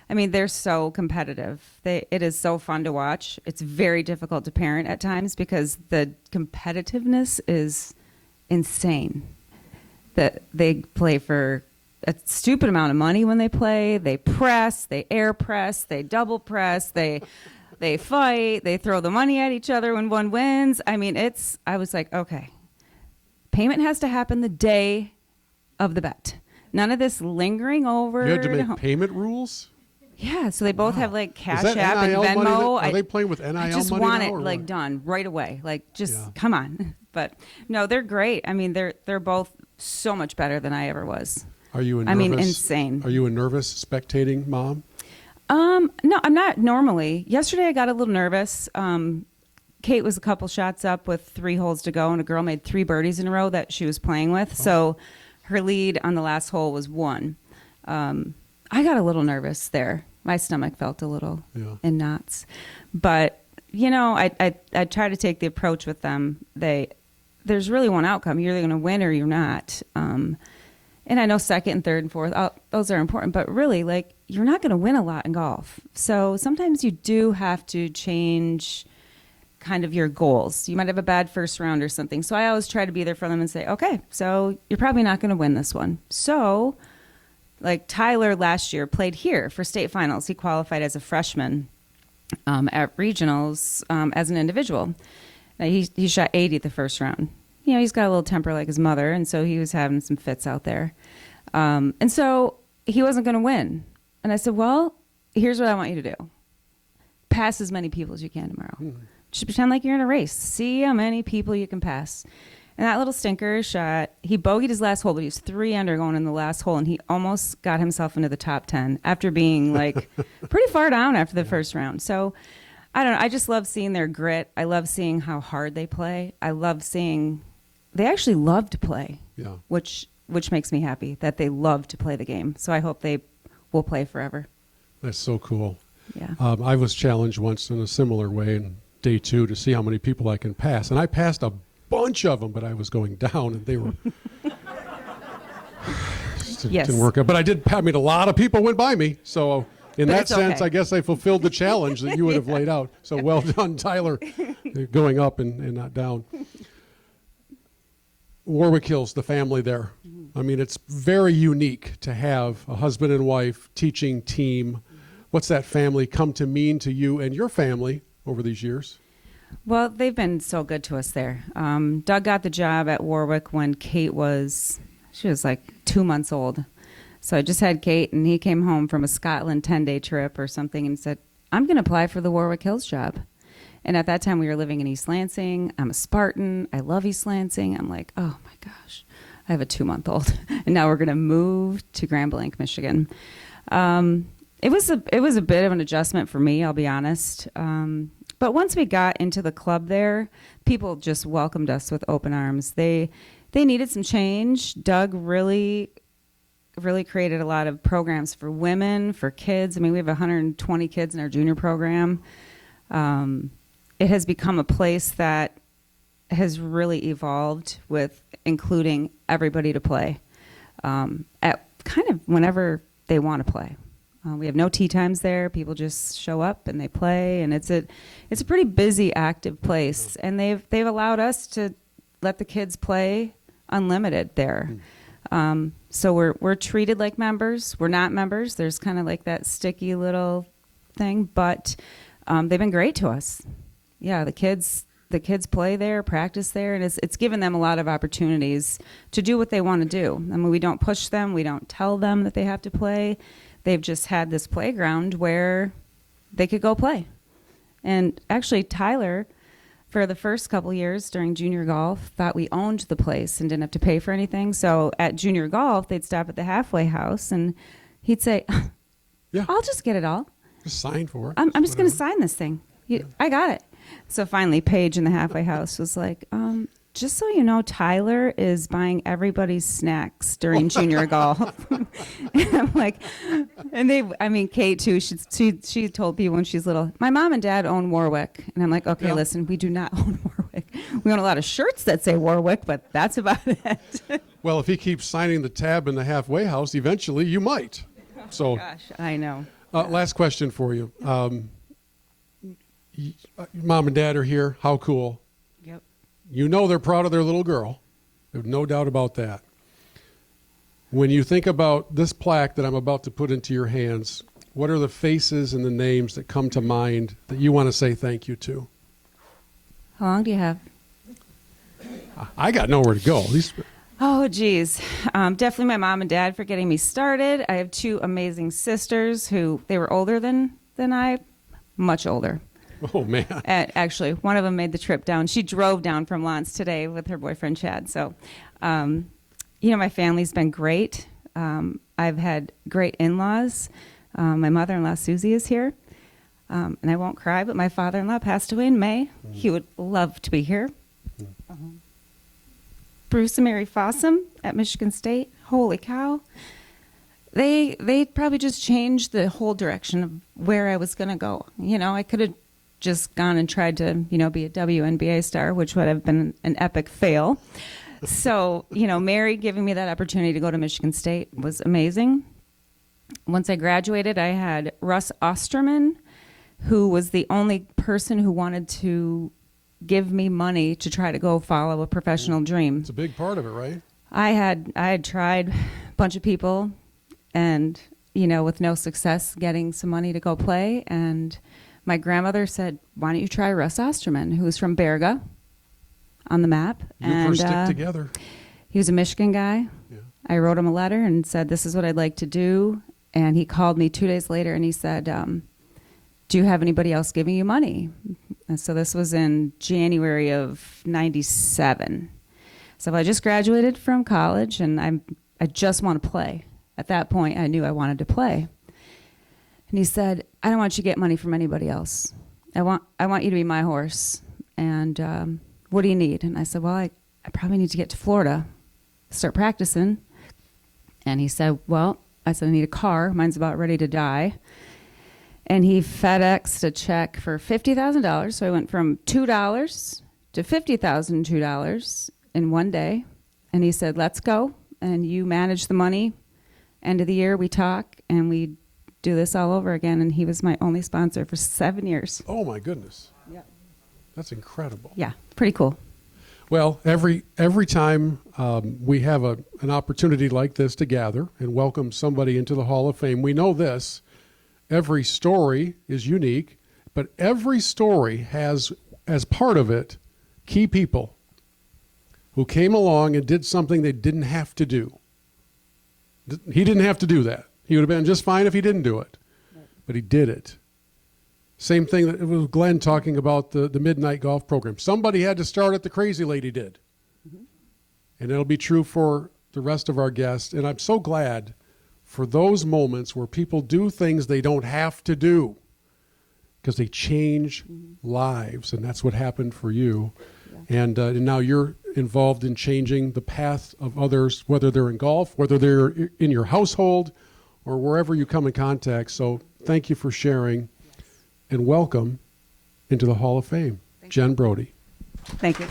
I mean, they're so competitive. It is so fun to watch. It's very difficult to parent at times because the competitiveness is insane. That they play for a stupid amount of money when they play. They press, they air press, they double press, they fight, they throw the money at each other when one wins. I mean, I was like, okay. Payment has to happen the day of the bet. None of this lingering over. You had to make payment rules? Yeah, so they both have like Cash Is that App and NIL Venmo. Are they playing with NIL money? I just now, want it or like what? done right away. Like just come on. But no, they're great. I mean, they're both so much better than I ever was. Are you insane. Are you a nervous spectating mom? No, I'm not normally. Yesterday I got a little nervous. Kate was a couple shots up with 3 holes to go, and a girl made 3 birdies in a row that she was playing with. Oh. So her lead on the last hole was 1. I got a little nervous there. My stomach felt a little in knots. But, I try to take the approach with them. There's really one outcome. You're either going to win or you're not. And I know second and third and fourth, those are important. But really, like, you're not going to win a lot in golf. So sometimes you do have to change kind of your goals. You might have a bad first round or something. So I always try to be there for them and say, okay, so you're probably not going to win this one. So, like Tyler last year played here for state finals. He qualified as a freshman at regionals as an individual. He shot 80 the first round. he's got a little temper like his mother, and so he was having some fits out there. And so he wasn't going to win. And I said, well, here's what I want you to do. Pass as many people as you can tomorrow. Just pretend like you're in a race. See how many people you can pass. And that little stinker shot, he bogeyed his last hole, but he was 3 under going in the last hole, and he almost got himself into the top 10 after being like pretty far down after the first round. So I don't know. I just love seeing their grit. I love seeing how hard they play. I love seeing they actually love to play, which makes me happy that they love to play the game. So I hope they will play forever. That's so cool. Yeah. I was challenged once in a similar way in day 2 to see how many people I can pass, and I passed a bunch of them, but I was going down, and they were didn't work out. But a lot of people went by me, so in that sense, okay. I guess I fulfilled the challenge that you would have laid out. So well done, Tyler, going up and not down. Warwick Hills, the family there. I mean, it's very unique to have a husband and wife teaching team. What's that family come to mean to you and your family over these years? Well, they've been so good to us there. Doug got the job at Warwick when Kate was like 2 months old. So I just had Kate, and he came home from a Scotland 10-day trip or something and said, I'm going to apply for the Warwick Hills job. And at that time, we were living in East Lansing. I'm a Spartan. I love East Lansing. I'm like, oh, my gosh, I have a 2-month-old. And now we're going to move to Grand Blanc, Michigan. It was a bit of an adjustment for me, I'll be honest. But once we got into the club there, people just welcomed us with open arms. They needed some change. Doug really created a lot of programs for women, for kids. I mean, we have 120 kids in our junior program. It has become a place that has really evolved with including everybody to play at kind of whenever they want to play. We have no tee times there. People just show up and they play, and it's a pretty busy, active place. And they've allowed us to let the kids play unlimited there. So we're treated like members. We're not members. There's kind of like that sticky little thing, but they've been great to us. Yeah, the kids play there, practice there, and it's given them a lot of opportunities to do what they want to do. I mean, we don't push them. We don't tell them that they have to play. They've just had this playground where they could go play. And actually, Tyler, for the first couple years during junior golf, thought we owned the place and didn't have to pay for anything. So at junior golf, they'd stop at the halfway house, and he'd say, yeah, I'll just get it all. Just sign for it. I'm just going to sign this thing. I got it. So finally, Paige in the halfway house was like, just so you know, Tyler is buying everybody's snacks during junior golf. And I'm like, Kate too, she told people when she's little, my mom and dad own Warwick. And I'm like, okay, listen, we do not own Warwick. We own a lot of shirts that say Warwick, but that's about it. Well, if he keeps signing the tab in the halfway house, eventually you might. So, gosh, I know. Last question for you. Mom and dad are here. How cool. Yep. You know they're proud of their little girl. There's no doubt about that. When you think about this plaque that I'm about to put into your hands, what are the faces and the names that come to mind that you want to say thank you to? How long do you have? I got nowhere to go. Oh, geez. Definitely my mom and dad for getting me started. I have 2 amazing sisters who, they were older than I, much older. Oh, man. Actually, one of them made the trip down. She drove down from Lance today with her boyfriend, Chad. So, my family's been great. I've had great in-laws. My mother-in-law, Susie, is here. And I won't cry, but my father-in-law passed away in May. He would love to be here. Bruce and Mary Fossum at Michigan State. Holy cow. They probably just changed the whole direction of where I was going to go. I could have just gone and tried to, be a WNBA star, which would have been an epic fail. So, Mary giving me that opportunity to go to Michigan State was amazing. Once I graduated, I had Russ Osterman, who was the only person who wanted to give me money to try to go follow a professional dream. It's a big part of it, right? I had tried a bunch of people and, with no success getting some money to go play. And my grandmother said, why don't you try Russ Osterman, who's from Berga. on the map. You stick together. He was a Michigan guy. Yeah. I wrote him a letter and said, this is what I'd like to do. And he called me 2 days later and he said, do you have anybody else giving you money? And so this was in January of 97. So I just graduated from college and I just want to play. At that point, I knew I wanted to play. And he said, I don't want you to get money from anybody else. I want you to be my horse. And what do you need? And I said, well, I probably need to get to Florida, start practicing. And he said, well, I said, I need a car. Mine's about ready to die. And he FedExed a check for $50,000. So I went from $2 to $50,002 in one day. And he said, let's go. And you manage the money. End of the year, we talk, and we do this all over again. And he was my only sponsor for 7 years. Oh, my goodness. Yeah. That's incredible. Yeah, pretty cool. Well, every time we have an opportunity like this to gather and welcome somebody into the Hall of Fame, we know this. Every story is unique, but every story has, as part of it, key people who came along and did something they didn't have to do. He didn't have to do that. He would have been just fine if he didn't do it, but he did it. Same thing that it was Glenn talking about the midnight golf program. Somebody had to start it, the crazy lady did. Mm-hmm. And it'll be true for the rest of our guests. And I'm so glad for those moments where people do things they don't have to do because they change lives. And that's what happened for you. Yeah. And now you're involved in changing the path of others, whether they're in golf, whether they're in your household, or wherever you come in contact. So thank you for sharing. And welcome into the Hall of Fame, Jen Brody. Thank you.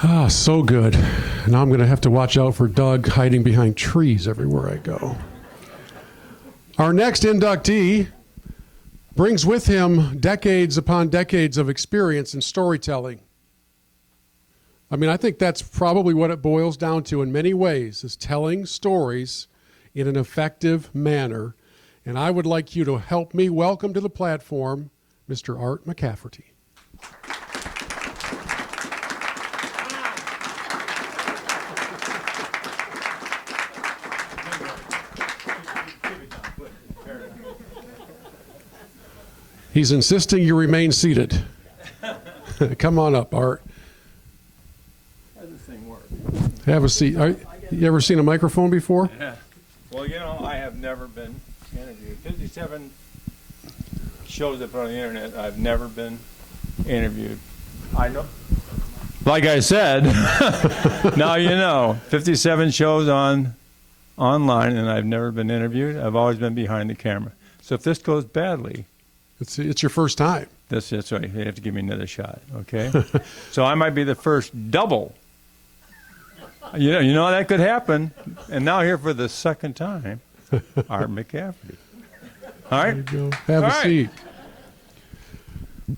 Ah, so good. Now I'm going to have to watch out for Doug hiding behind trees everywhere I go. Our next inductee brings with him decades upon decades of experience in storytelling. I mean, I think that's probably what it boils down to in many ways, is telling stories in an effective manner. And I would like you to help me welcome to the platform Mr. Art McCafferty. He's insisting you remain seated. Come on up, Art. How does this thing work? Have a seat. You ever seen a microphone before? Yeah. Well, you know, I have never been interviewed. 57 shows up on the internet. I've never been interviewed. I know. Like I said, now you know. 57 shows online, and I've never been interviewed. I've always been behind the camera. So if this goes badly, it's your first time. that's right. They have to give me another shot. Okay. So I might be the first double. You know that could happen. And now here for the second time, Art McCafferty. All right. There you go. Have a seat.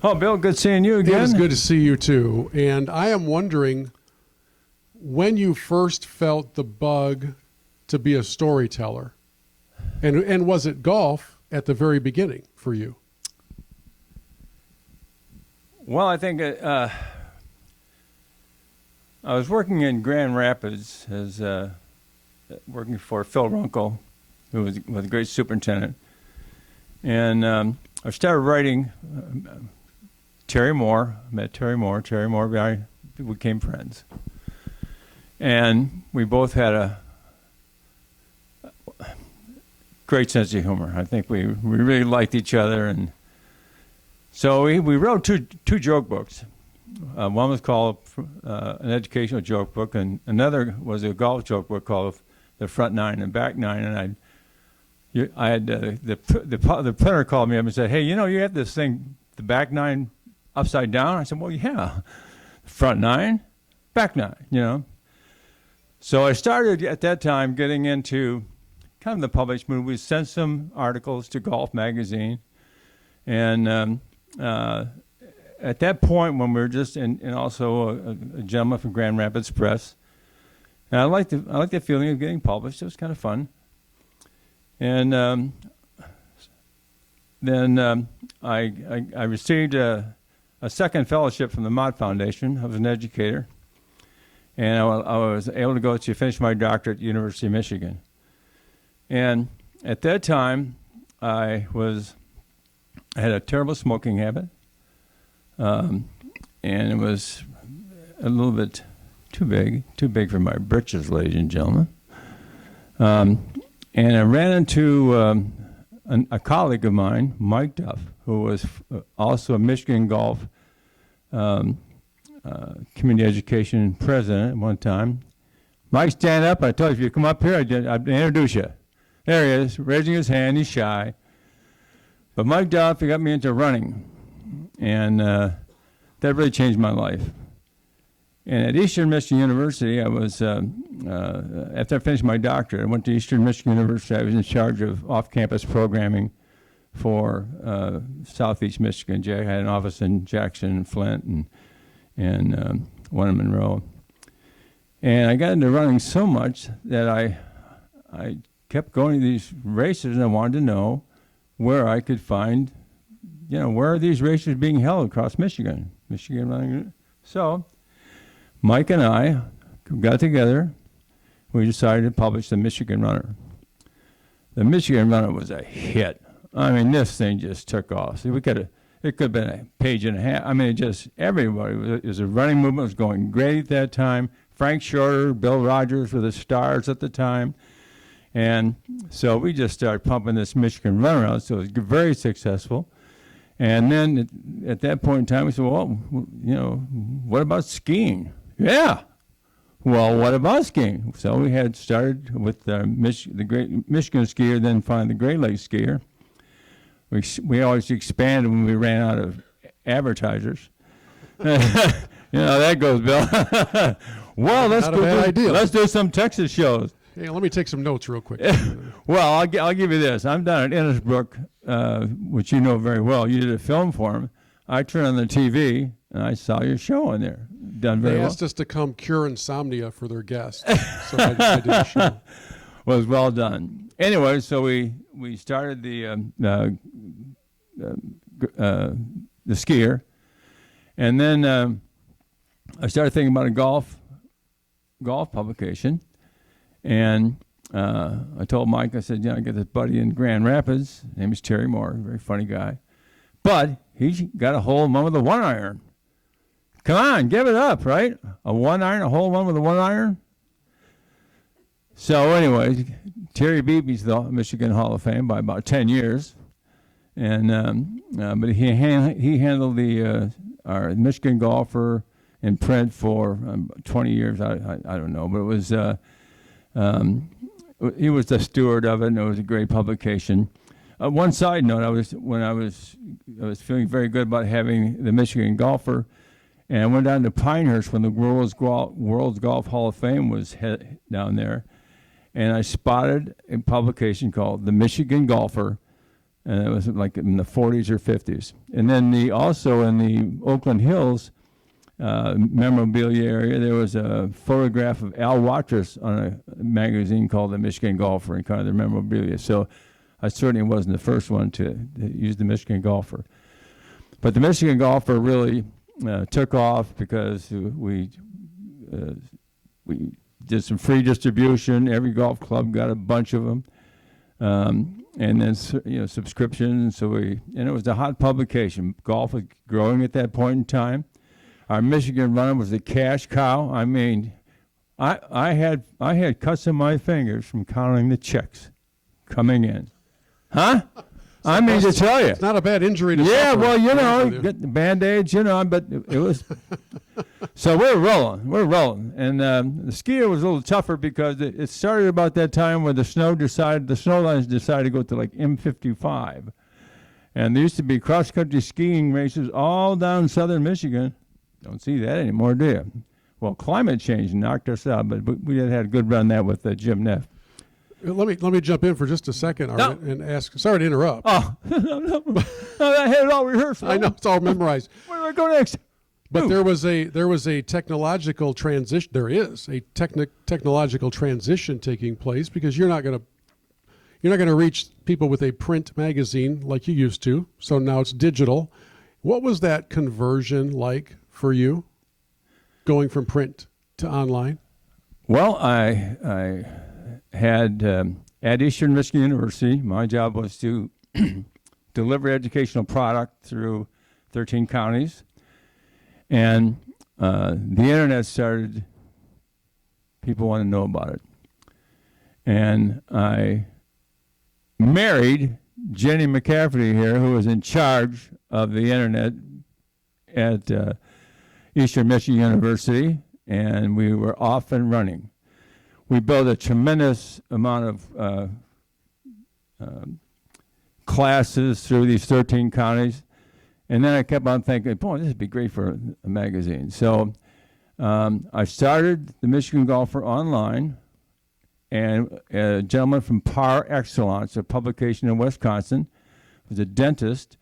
Oh, Bill, good seeing you again. It was good to see you too. And I am wondering when you first felt the bug to be a storyteller, and was it golf at the very beginning for you? Well, I think I was working in Grand Rapids as working for Phil Runkle, who was a great superintendent. And I started writing Terry Moore. I met Terry Moore. Terry Moore, we became friends. And we both had a great sense of humor. I think we really liked each other. And so we wrote two joke books. One was called an educational joke book, and another was a golf joke book called The Front Nine and Back Nine. And I had the printer called me up and said, "Hey, you know, you have this thing, the back nine, upside down." I said, "Well, yeah, front nine, back nine, you know." So I started at that time getting into kind of the published movie. We sent some articles to Golf Magazine, and at that point when we were just and also a gentleman from Grand Rapids Press, and I liked the feeling of getting published. It was kind of fun. And then I received a second fellowship from the Mott Foundation. I was an educator, and I was able to go to finish my doctorate at the University of Michigan. And at that time, I had a terrible smoking habit, and it was a little bit too big for my britches, ladies and gentlemen. And I ran into a colleague of mine, Mike Duff, who was also a Michigan Golf community education president at one time. Mike, stand up. I told you, if you come up here, I'd introduce you. There he is, raising his hand. He's shy. But Mike Duff, he got me into running, and that really changed my life. And at Eastern Michigan University, I was, after I finished my doctorate, I went to Eastern Michigan University. I was in charge of off-campus programming for Southeast Michigan. I had an office in Jackson and Flint and one in Monroe. And I got into running so much that I kept going to these races, and I wanted to know where I could find, where are these races being held across Michigan running. So Mike and I got together. We decided to publish the Michigan Runner. The Michigan Runner was a hit. I mean, this thing just took off. See, it could have been a page and a half. I mean, everybody. It was a running movement. It was going great at that time. Frank Shorter, Bill Rogers were the stars at the time. And so we just started pumping this Michigan Runner out. So it was very successful. And then at that point in time, we said, well, what about skiing? Yeah. Well, what about skiing? So we had started with the Great Michigan skier, then finally the Great Lakes skier. We always expanded when we ran out of advertisers. That goes, Bill. Well, let's do some Texas shows. Hey, let me take some notes real quick. Well, I'll give you this. I'm down at Innisbrook, which you know very well. You did a film for him. I turned on the TV, and I saw your show in there. Done very well. They asked us to come cure insomnia for their guests, so I did a show. Was well done. Anyway, so we started the skier, and then I started thinking about a golf publication, and I told Mike, I said, I got this buddy in Grand Rapids. His name is Terry Moore, very funny guy, but he's got a hole in one with a 1-iron. Come on, give it up, right? A 1-iron, a hole one with a 1-iron. So anyway, Terry beat me to the Michigan Hall of Fame by about 10 years, and but he handled our Michigan golfer in print for 20 years. I don't know, but it was he was the steward of it, and it was a great publication. One side note: I was feeling very good about having the Michigan golfer, and I went down to Pinehurst when the World's Golf Hall of Fame was down there. And I spotted a publication called The Michigan Golfer, and it was like in the 40s or 50s. And then also in the Oakland Hills memorabilia area, there was a photograph of Al Watrous on a magazine called The Michigan Golfer and kind of the memorabilia. So I certainly wasn't the first one to use the Michigan Golfer. But the Michigan Golfer really took off because we did some free distribution. Every golf club got a bunch of them, and then subscriptions. So and it was a hot publication. Golf was growing at that point in time. Our Michigan Runner was a cash cow. I mean, I had cuts on my fingers from counting the checks coming in, huh? I mean, to tell you, it's not a bad injury to yeah, suffer. well, get the Band-Aids, but it was. So we're rolling. And the skier was a little tougher because it started about that time where the snow lines decided to go to like M55. And there used to be cross-country skiing races all down southern Michigan. Don't see that anymore, do you? Well, climate change knocked us out, but we had a good run that with Jim Neff. Let me jump in for just a second, Art, and ask. Sorry to interrupt. Oh, no, I had it all rehearsed. I know it's all memorized. Where do I go next? But there was a technological transition. There is a technological transition taking place because you're not going to reach people with a print magazine like you used to. So now it's digital. What was that conversion like for you, going from print to online? Well, I had at Eastern Michigan University. My job was to deliver educational product through 13 counties. And the internet started, people want to know about it. And I married Jenny McCafferty here, who was in charge of the internet at Eastern Michigan University, and we were off and running. We built a tremendous amount of classes through these 13 counties. And then I kept on thinking, boy, this would be great for a magazine. So I started the Michigan Golfer online, and a gentleman from Par Excellence, a publication in Wisconsin, was a dentist.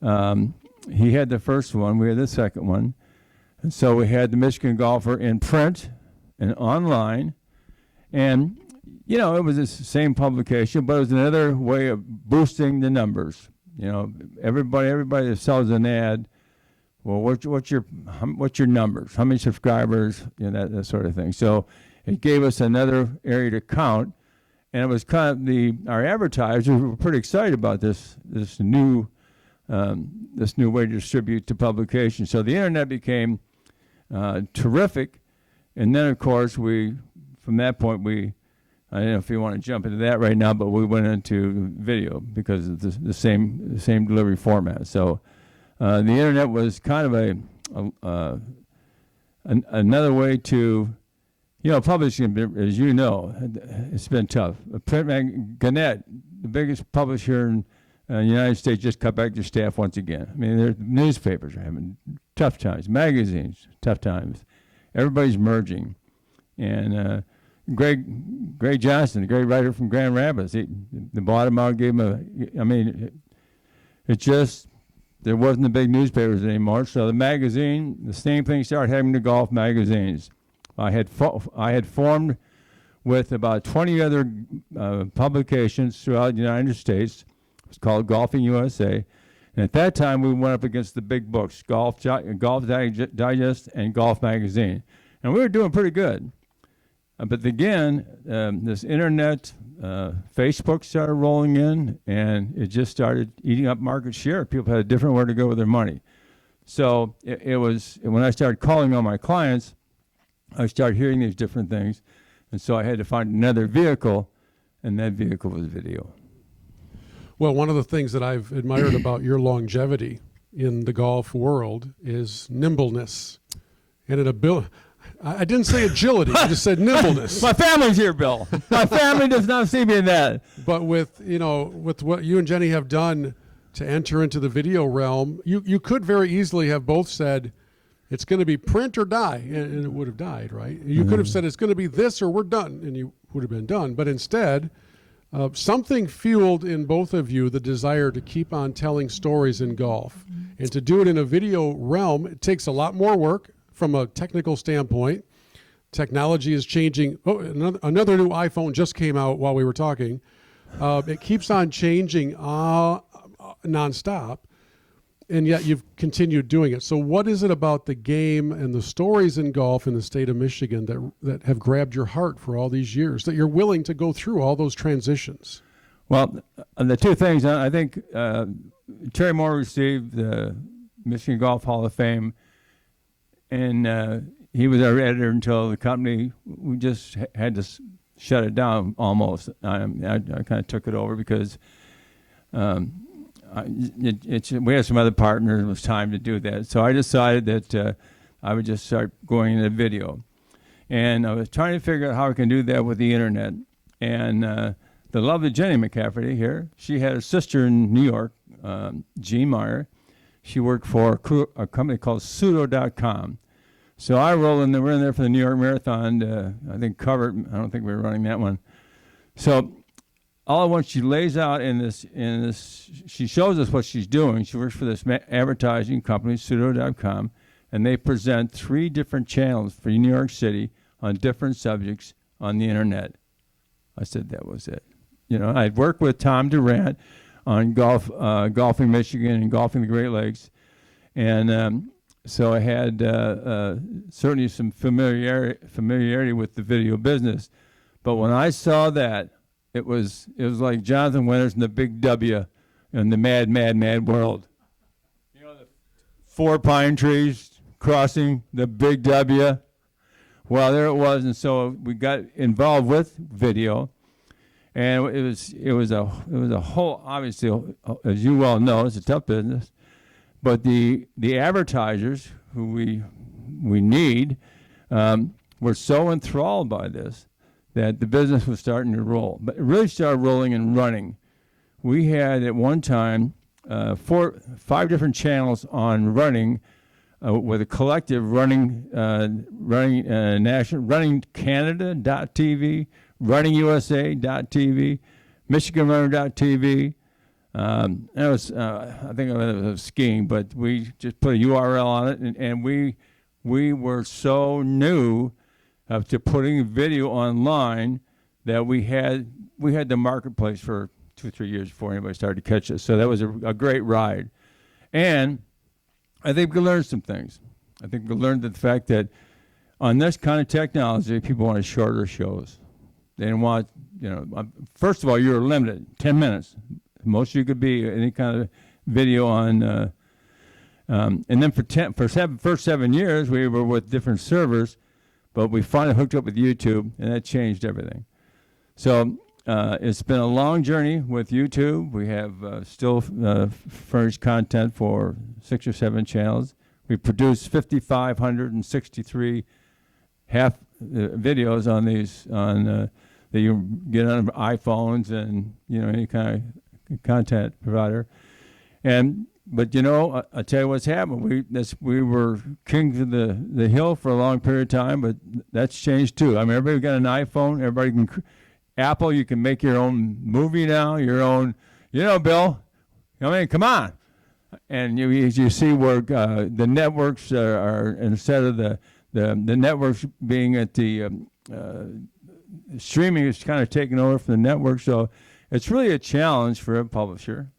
He had the first one. We had the second one. And so we had the Michigan Golfer in print and online. And, you know, it was the same publication, but it was another way of boosting the numbers. You know, everybody that sells an ad, well, what's your numbers? How many subscribers? You know, that sort of thing. So it gave us another area to count, and it was kind of our advertisers were pretty excited about this new way to distribute to publication. So the internet became terrific, and then of course from that point I don't know if you want to jump into that right now, but we went into video because of the same delivery format. So the internet was kind of another way to, you know, publishing, as you know, it's been tough. Gannett, the biggest publisher in the United States, just cut back their staff once again. I mean, their newspapers are having tough times, magazines, tough times. Everybody's merging. And Greg Johnson, a great writer from Grand Rapids, they bought him out, gave him there wasn't the big newspapers anymore. So the magazine, the same thing started having the golf magazines. I had formed with about 20 other publications throughout the United States. It's called Golfing USA. And at that time, we went up against the big books, Golf Digest and Golf Magazine. And we were doing pretty good. But again, this internet, Facebook started rolling in, and it just started eating up market share. People had a different way to go with their money. So it was, when I started calling on my clients, I started hearing these different things. And so I had to find another vehicle, and that vehicle was video. Well, one of the things that I've admired about your longevity in the golf world is nimbleness and an ability. I didn't say agility. I just said nimbleness. My family's here, Bill. My family does not see me in that. But with what you and Jenny have done to enter into the video realm, you could very easily have both said it's going to be print or die, and it would have died, right? You could have said it's going to be this or we're done, and you would have been done. But instead, something fueled in both of you the desire to keep on telling stories in golf. And to do it in a video realm, it takes a lot more work. From a technical standpoint, technology is changing. Oh, another new iPhone just came out while we were talking. It keeps on changing nonstop, and yet you've continued doing it. So what is it about the game and the stories in golf in the state of Michigan that have grabbed your heart for all these years, that you're willing to go through all those transitions? Well, the two things, I think Terry Moore received the Michigan Golf Hall of Fame, and he was our editor until the company, we just had to shut it down almost. I kind of took it over because we had some other partners. It was time to do that. So I decided that I would just start going into video. And I was trying to figure out how I can do that with the internet. And the lovely Jenny McCafferty here, she had a sister in New York, Jean Meyer. She worked for a company called Pseudo.com. So I rolled in there. We're in there for the New York Marathon. I think covered. I don't think we were running that one. So all at once she lays out in this, she shows us what she's doing. She works for this advertising company, pseudo.com, and they present 3 different channels for New York City on different subjects on the internet. I said that was it. You know, I'd worked with Tom Durant on golfing Michigan and golfing the Great Lakes, and so I had certainly some familiarity with the video business. But when I saw that, it was like Jonathan Winters and the Big W in the mad, mad, mad world. You know, the 4 pine trees crossing the Big W. Well, there it was, and so we got involved with video, and it was a whole, obviously, as you well know, it's a tough business, but the advertisers who we need were so enthralled by this that the business was starting to roll. But it really started rolling and running. We had at one time 5 different channels on running, with a collective running Canada.tv, runningusa.tv, michiganrunner.tv. It was, I think it was skiing, but we just put a URL on it, and we were so new to putting video online that we had the marketplace for 2-3 years before anybody started to catch us. So that was a great ride. And I think we learned some things. I think we learned the fact that on this kind of technology, people wanted shorter shows. They didn't want, first of all, you were limited, 10 minutes. Most you could be any kind of video on, and then for first 7 years, we were with different servers, but we finally hooked up with YouTube, and that changed everything. So it's been a long journey with YouTube. We have still furnished content for 6 or 7 channels. We produced 5,563 half videos on these that you get on iPhones and any kind of content provider. But I tell you what's happened. We were kings of the hill for a long period of time, but that's changed too. I mean, everybody got an iPhone. Everybody can. Apple, you can make your own movie now, your own, Bill. I mean, come on. And you see where the networks are instead of the networks being at the streaming is kind of taking over from the network. So it's really a challenge for a publisher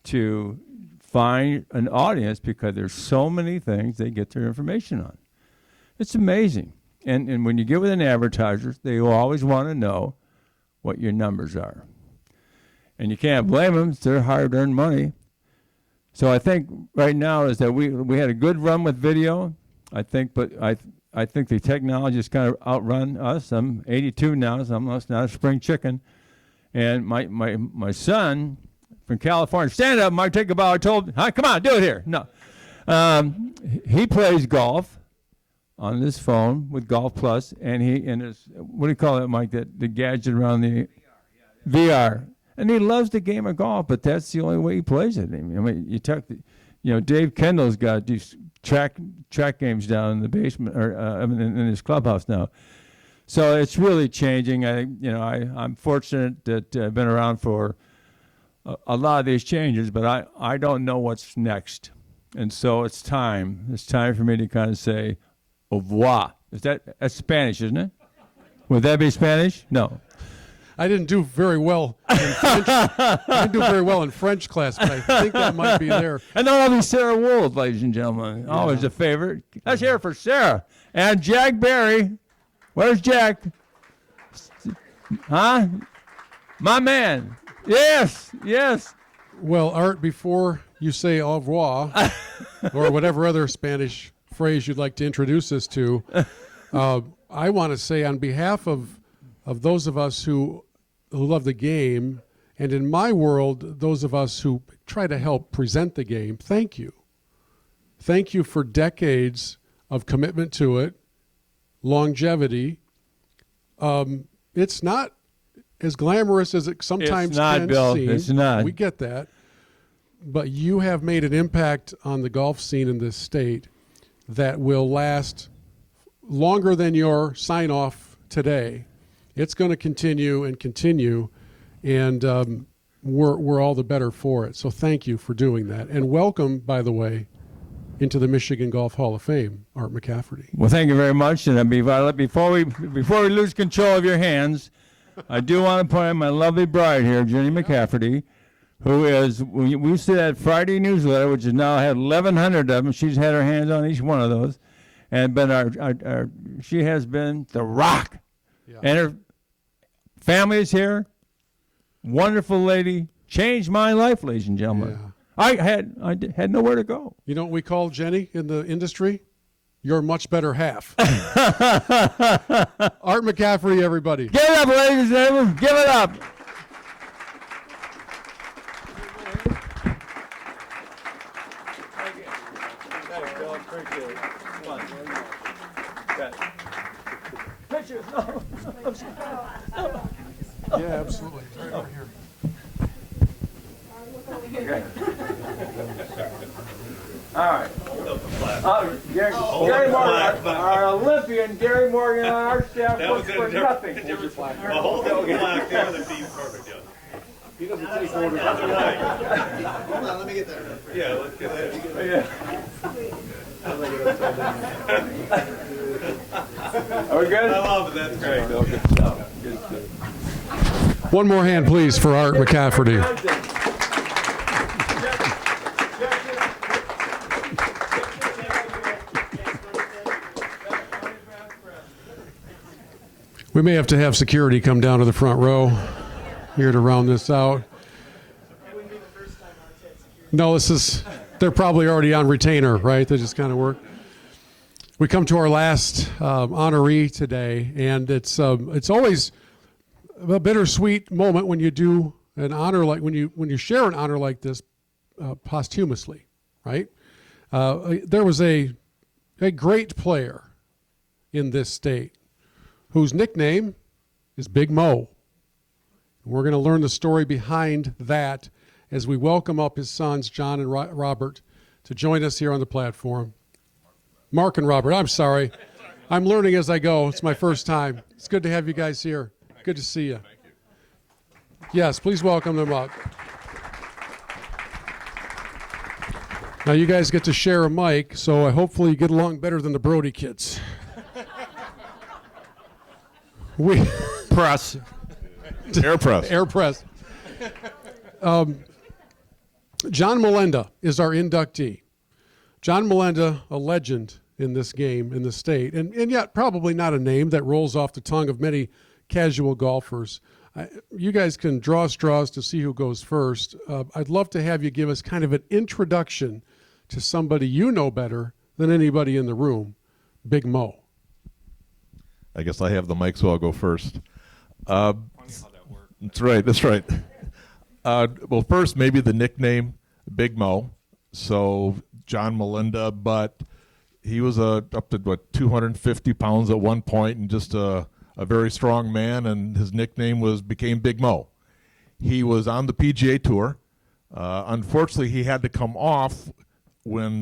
to find an audience because there's so many things they get their information on. It's amazing. And when you get with an advertiser, they will always want to know what your numbers are. And you can't blame them. It's their hard-earned money. So I think right now is that we had a good run with video. I think the technology has kind of outrun us. I'm 82 now, so I'm not a spring chicken. And my son from California, stand up, Mike, take a bow. I told him, come on, do it here. No. He plays golf on this phone with Golf Plus, and his, what do you call it, Mike, the gadget around the VR. And he loves the game of golf, but that's the only way he plays it. I mean, Dave Kendall's got these track games down in the basement or in his clubhouse now. So it's really changing. I'm fortunate that I've been around for a lot of these changes, but I don't know what's next. And so it's time. It's time for me to kind of say, au revoir. That's Spanish, isn't it? Would that be Spanish? No. I didn't do very well in French. I didn't do very well in French class, but I think that might be there. And then I'll be Sarah Wold, ladies and gentlemen. Yeah. Always a favorite. Let's hear it for Sarah. And Jack Barry. Where's Jack? Huh? My man. Yes. Well, Art, before you say au revoir, or whatever other Spanish phrase you'd like to introduce us to, I want to say on behalf of those of us who love the game, and in my world, those of us who try to help present the game, thank you. Thank you for decades of commitment to it, longevity. It's not as glamorous as it sometimes can Bill. seem. It's not. We get that. But you have made an impact on the golf scene in this state that will last longer than your sign-off today. It's going to continue and continue, and we're all the better for it. So thank you for doing that. And welcome, by the way, into the Michigan Golf Hall of Fame, Art McCafferty. Well, thank you very much. And before we lose control of your hands, I do want to point out my lovely bride here, Jenny McCafferty, who is, we see that Friday newsletter, which has now had 1,100 of them. She's had her hands on each one of those. And she has been the rock. Yeah. And her family is here. Wonderful lady. Changed my life, ladies and gentlemen. Yeah. I had nowhere to go. You know what we call Jenny in the industry? Your much better half. Art McCafferty, everybody. Give it up, ladies and gentlemen. Give it up. Pictures. Yeah, absolutely. Right over here. Okay. All right. Gary Morgan, our Olympian, Gary Morgan on our staff works for nothing. Well, hold the flag there, that'd be perfect, yeah. He doesn't take orders. Hold on, let me get there. Yeah, let's get there. Yeah. Are we good? I love it, that's great. Good stuff. Good stuff. One more hand, please, for Art McCafferty. We may have to have security come down to the front row here to round this out. No, they're probably already on retainer, right? They just kind of work. We come to our last honoree today, and it's always a bittersweet moment when you do an honor like when you share an honor like this posthumously, right? There was a great player in this state whose nickname is Big Mo. We're going to learn the story behind that as we welcome up his sons, John and Robert, to join us here on the platform. Mark and Robert, I'm sorry. I'm learning as I go. It's my first time. It's good to have you guys here. Good to see you. Thank you. Yes, please welcome them up. Now you guys get to share a mic, so hopefully you get along better than the Brody kids. Press. Air press. Air press. John Molenda is our inductee. John Molenda, a legend in this game, in the state, and yet probably not a name that rolls off the tongue of many casual golfers. You guys can draw straws to see who goes first. I'd love to have you give us kind of an introduction to somebody you know better than anybody in the room, Big Mo. I guess I have the mic, so I'll go first. Funny how that worked. That's right. Well, first, maybe the nickname Big Mo. So John Molenda, but he was up to 250 pounds at one point, and just a very strong man, and his nickname became Big Mo. He was on the PGA Tour. Unfortunately, he had to come off when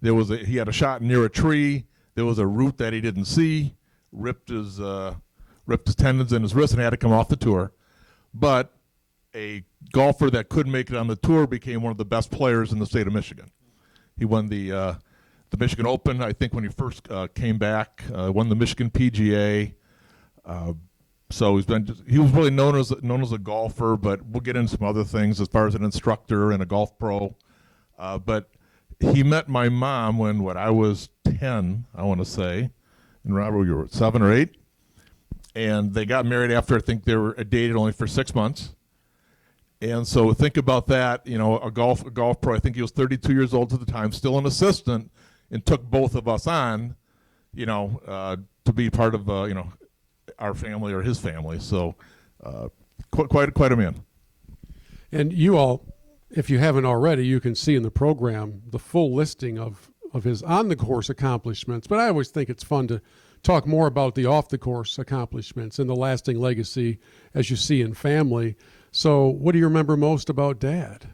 he had a shot near a tree. There was a root that he didn't see, ripped his tendons in his wrist, and had to come off the tour. But a golfer that couldn't make it on the tour became one of the best players in the state of Michigan. He won the Michigan Open, I think, when he first came back. Won the Michigan PGA. So he was really known as a golfer, but we'll get into some other things as far as an instructor and a golf pro. But he met my mom when I was 10, I want to say, and Robert, you were 7 or 8, and they got married after I think they were dated only for 6 months. And so think about that, a golf pro. I think he was 32 years old at the time, still an assistant, and took both of us on, to be part of our family or his family. So quite a man. And you all, if you haven't already, you can see in the program the full listing of his on-the-course accomplishments. But I always think it's fun to talk more about the off-the-course accomplishments and the lasting legacy, as you see in family. So what do you remember most about Dad?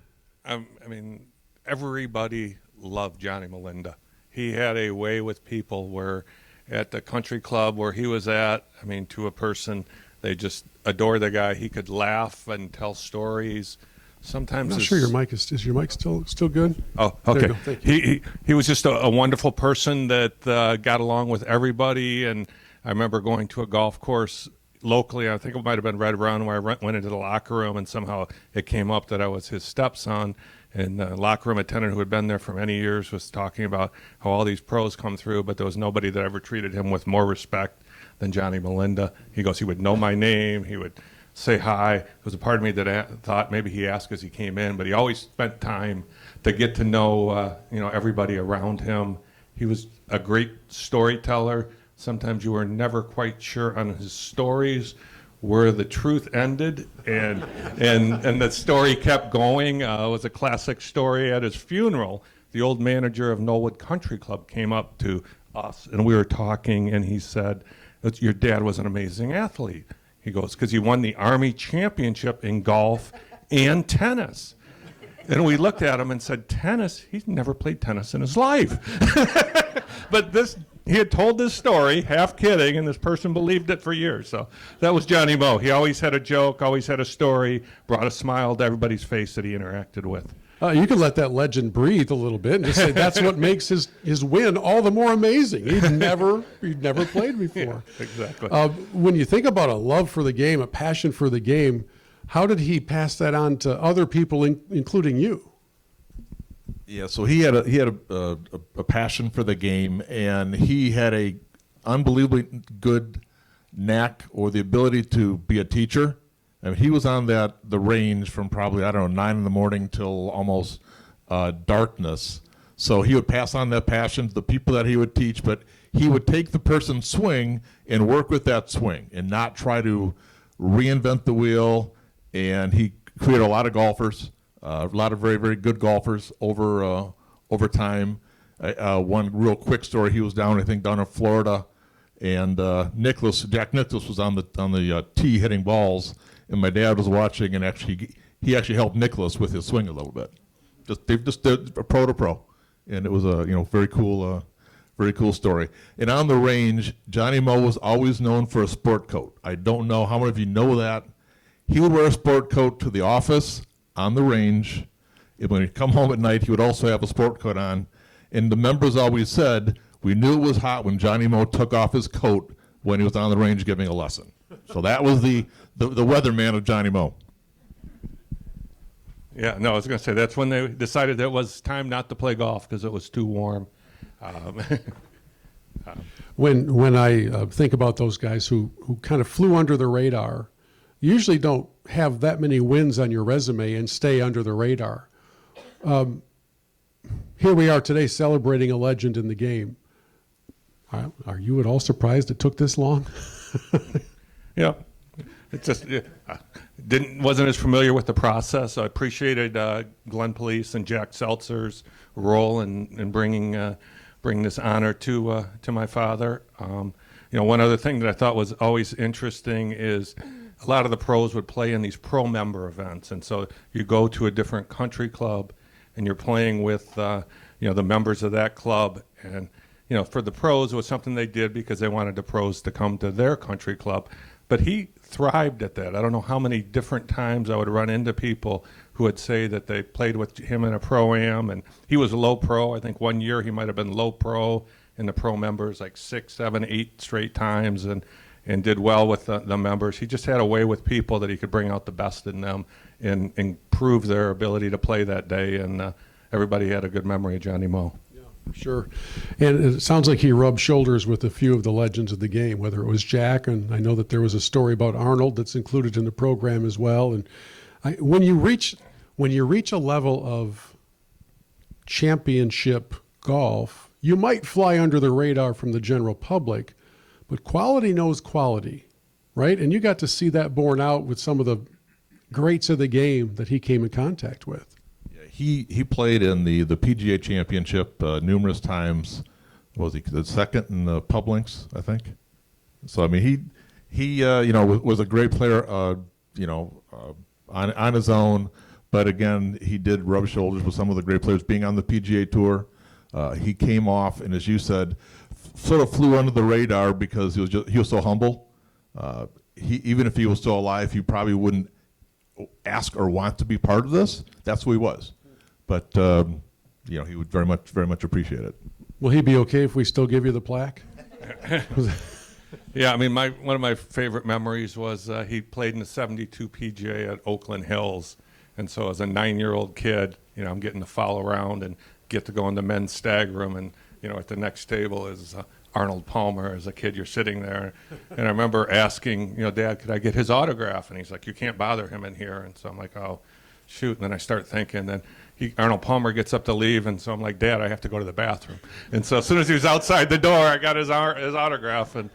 Everybody loved Johnny Molenda. He had a way with people where at the country club where he was at, to a person, They just adore the guy. He could laugh and tell stories. Sometimes I'm not sure your mic is your mic still good? Oh, There you okay. go. Thank you. He was just a wonderful person that got along with everybody. And I remember going to a golf course locally. I think it might have been right around where I went into the locker room, and somehow it came up that I was his stepson. And the locker room attendant who had been there for many years was talking about how all these pros come through, but there was nobody that ever treated him with more respect than Johnny Molenda. He goes, he would know my name. He would say hi. There was a part of me that thought maybe he asked as he came in, but he always spent time to get to know, everybody around him. He was a great storyteller. Sometimes you were never quite sure on his stories where the truth ended and the story kept going. It was a classic story at his funeral. The old manager of Knollwood Country Club came up to us, and we were talking, and he said, your dad was an amazing athlete. He goes, because he won the Army championship in golf and tennis. And we looked at him and said, tennis? He's never played tennis in his life. But he had told this story, half kidding, and this person believed it for years. So that was Johnny Moe. He always had a joke, always had a story, brought a smile to everybody's face that he interacted with. You could let that legend breathe a little bit and just say that's what makes his win all the more amazing. He'd never played before. Yeah, exactly. When you think about a love for the game, a passion for the game, how did he pass that on to other people, including you? Yeah, so he had a passion for the game, and he had a unbelievably good knack or the ability to be a teacher. I mean, he was on the range from probably, 9 in the morning till almost darkness. So he would pass on that passion to the people that he would teach, but he would take the person's swing and work with that swing and not try to reinvent the wheel. And he created a lot of golfers, a lot of very, very good golfers over time. One real quick story, he was down in Florida, and Jack Nicklaus was on the tee hitting balls, and my dad was watching, and he actually helped Nicklaus with his swing a little bit. They just did a pro to pro, and it was a very cool story. And on the range, Johnny Moe was always known for a sport coat. I don't know how many of you know that. He would wear a sport coat to the office, on the range. And when he'd come home at night, he would also have a sport coat on. And the members always said, we knew it was hot when Johnny Moe took off his coat when he was on the range giving a lesson. So that was the weatherman of Johnny Moe. Yeah, no, I was going to say that's when they decided that it was time not to play golf because it was too warm. When I think about those guys who kind of flew under the radar, you usually don't have that many wins on your resume and stay under the radar. Here we are today celebrating a legend in the game. Are you at all surprised it took this long? Yeah, it just wasn't as familiar with the process. I appreciated Glenn Pulice and Jack Seltzer's role in bringing this honor to my father. One other thing that I thought was always interesting is a lot of the pros would play in these pro member events, and so you go to a different country club, and you're playing with the members of that club, and for the pros it was something they did because they wanted the pros to come to their country club, but he thrived at that. I don't know how many different times I would run into people who would say that they played with him in a pro-am, and he was a low pro. I think one year he might have been low pro in the pro members like 6, 7, 8 straight times, and did well with the members. He just had a way with people that he could bring out the best in them and improve their ability to play that day, and everybody had a good memory of Johnny Moe. Yeah, sure. And it sounds like he rubbed shoulders with a few of the legends of the game, whether it was Jack, and I know that there was a story about Arnold that's included in the program as well. And when you reach a level of championship golf, you might fly under the radar from the general public, but quality knows quality, right? And you got to see that borne out with some of the greats of the game that he came in contact with. Yeah, he played in the PGA Championship numerous times. Was he the second in the Pub Links, I think? So I mean, he was a great player, on his own. But again, he did rub shoulders with some of the great players. Being on the PGA Tour, he came off, and as you said, sort of flew under the radar because he was so humble. even if he was still alive, he probably wouldn't ask or want to be part of this. That's who he was. But he would very much appreciate it. Will he be okay if we still give you the plaque? Yeah, I mean, one of my favorite memories was he played in the '72 PGA at Oakland Hills, and so as a 9-year-old kid, I'm getting to follow around and get to go in the men's stag room, and at the next table is Arnold Palmer. As a kid, you're sitting there, and I remember asking, Dad, could I get his autograph? And he's like, you can't bother him in here. And so I'm like, oh, shoot. And then I start thinking, then Arnold Palmer gets up to leave, and so I'm like, Dad, I have to go to the bathroom. And so as soon as he was outside the door, I got his autograph, and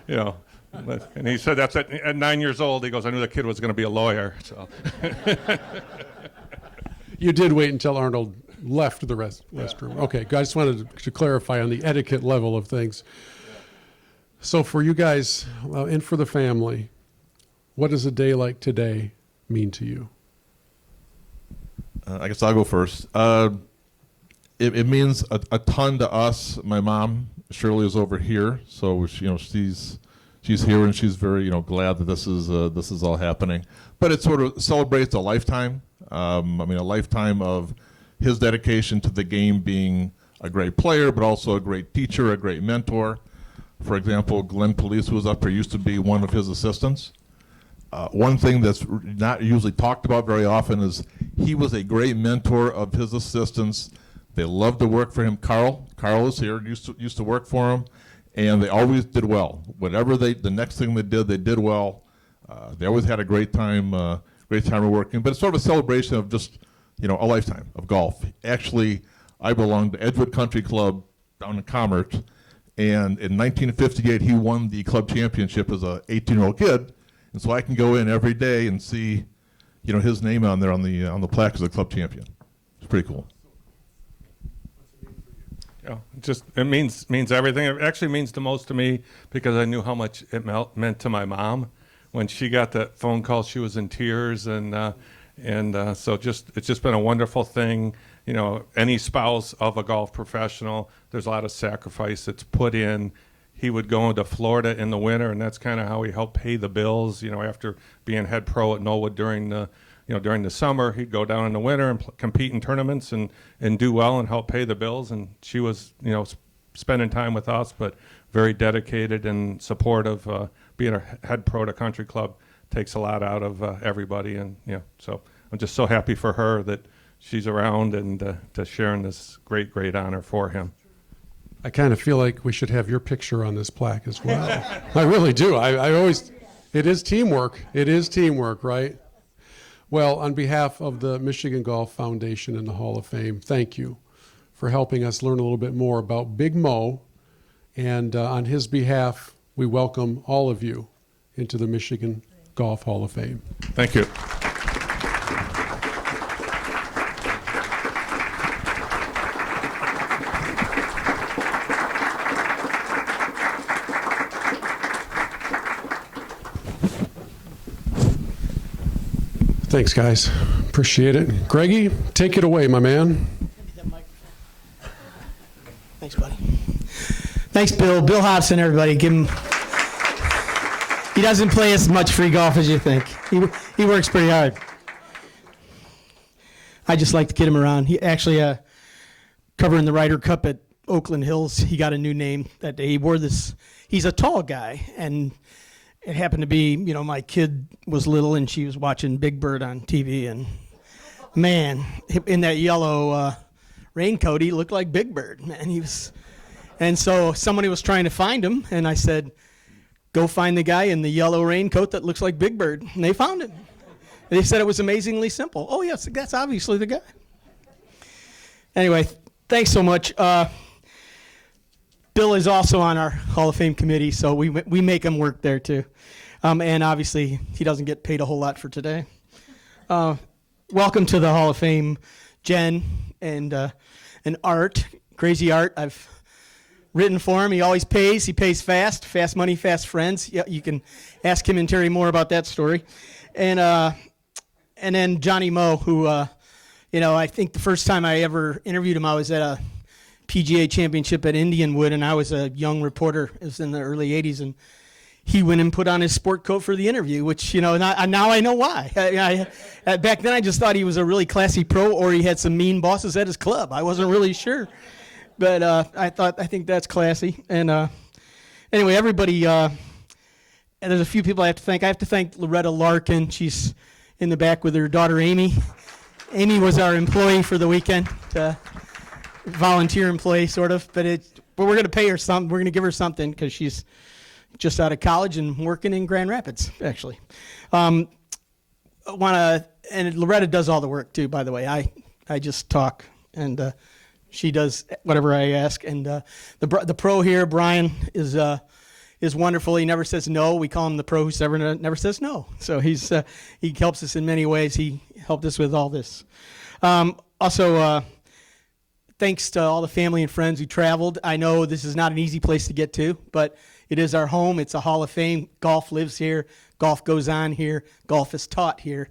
and he said that's at 9 years old. He goes, I knew the kid was going to be a lawyer. So You did wait until Arnold left the restroom. Okay, I just wanted to clarify on the etiquette level of things. So for you guys and for the family, what does a day like today mean to you? I guess I'll go first. It means a ton to us. My mom, Shirley, is over here, so she's here and she's very glad that this is all happening. But it sort of celebrates a lifetime. A lifetime of his dedication to the game, being a great player, but also a great teacher, a great mentor. For example, Glenn Pulice, who was up here, used to be one of his assistants. One thing that's not usually talked about very often is he was a great mentor of his assistants. They loved to work for him. Carl is here, used to work for him, and they always did well. Whatever the next thing they did well. They always had a great time working. But it's sort of a celebration of just a lifetime of golf. Actually, I belonged to Edgewood Country Club down in Commerce, and in 1958 he won the club championship as a 18-year-old kid, and so I can go in every day and see, his name on there on the plaque as a club champion. It's pretty cool. Yeah, it means everything. It actually means the most to me because I knew how much it meant to my mom. When she got that phone call, she was in tears, and so it's just been a wonderful thing. Any spouse of a golf professional, there's a lot of sacrifice that's put in. He would go into Florida in the winter, and that's kind of how he helped pay the bills. After being head pro at Knollwood during the summer, he'd go down in the winter and compete in tournaments and do well and help pay the bills. And she was, spending time with us, but very dedicated and supportive. Being a head pro at a country club takes a lot out of everybody, and so I'm just so happy for her that she's around and to sharing this great honor for him. I kind of feel like we should have your picture on this plaque as well. I really do. I always, it is teamwork. It is teamwork, right? Well, on behalf of the Michigan Golf Foundation and the Hall of Fame, thank you for helping us learn a little bit more about Big Mo. And on his behalf, we welcome all of you into the Michigan Golf Hall of Fame. Thank you. Thanks, guys. Appreciate it. Greggy, take it away, my man. Thanks, buddy. Thanks, Bill. Bill Hobson, everybody. Give him. He doesn't play as much free golf as you think. He works pretty hard. I just like to get him around. He actually covering the Ryder Cup at Oakland Hills. He got a new name that day. He wore this. He's a tall guy, and it happened to be, my kid was little and she was watching Big Bird on TV, and man, in that yellow raincoat, he looked like Big Bird, man. And so somebody was trying to find him, and I said, go find the guy in the yellow raincoat that looks like Big Bird. And they found him. And they said it was amazingly simple. Oh, yes, that's obviously the guy. Anyway, thanks so much. Bill is also on our Hall of Fame committee, so we make him work there too. And obviously, he doesn't get paid a whole lot for today. Welcome to the Hall of Fame, Jen and Art, Crazy Art. I've written for him. He always pays. He pays fast. Fast money, fast friends. Yeah, you can ask him and Terry more about that story. And then Johnny Moe, who, I think the first time I ever interviewed him, I was at a PGA championship at Indianwood, and I was a young reporter. It was in the early 80s, and he went and put on his sport coat for the interview, which, now I know why. Back then I just thought he was a really classy pro, or he had some mean bosses at his club. I wasn't really sure. But I think that's classy. And anyway, everybody, and there's a few people I have to thank. I have to thank Loretta Larkin. She's in the back with her daughter, Amy. Amy was our employee for the weekend, volunteer employee, sort of. But we're going to pay her something. We're going to give her something because she's just out of college and working in Grand Rapids, actually. And Loretta does all the work too, by the way. I just talk, and she does whatever I ask. And the pro here, Brian, is wonderful. He never says no. We call him the pro who never says no. So he helps us in many ways. He helped us with all this. Also, thanks to all the family and friends who traveled. I know this is not an easy place to get to, but it is our home. It's a Hall of Fame. Golf lives here. Golf goes on here. Golf is taught here.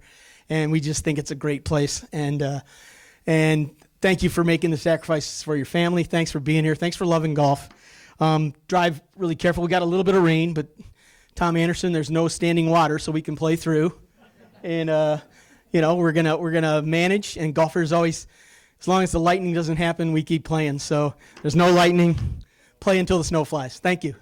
And we just think it's a great place. And thank you for making the sacrifices for your family. Thanks for being here. Thanks for loving golf. Drive really careful. We got a little bit of rain, but Tom Anderson, there's no standing water, so we can play through. And we're gonna manage. And golfers always, as long as the lightning doesn't happen, we keep playing. So there's no lightning. Play until the snow flies. Thank you.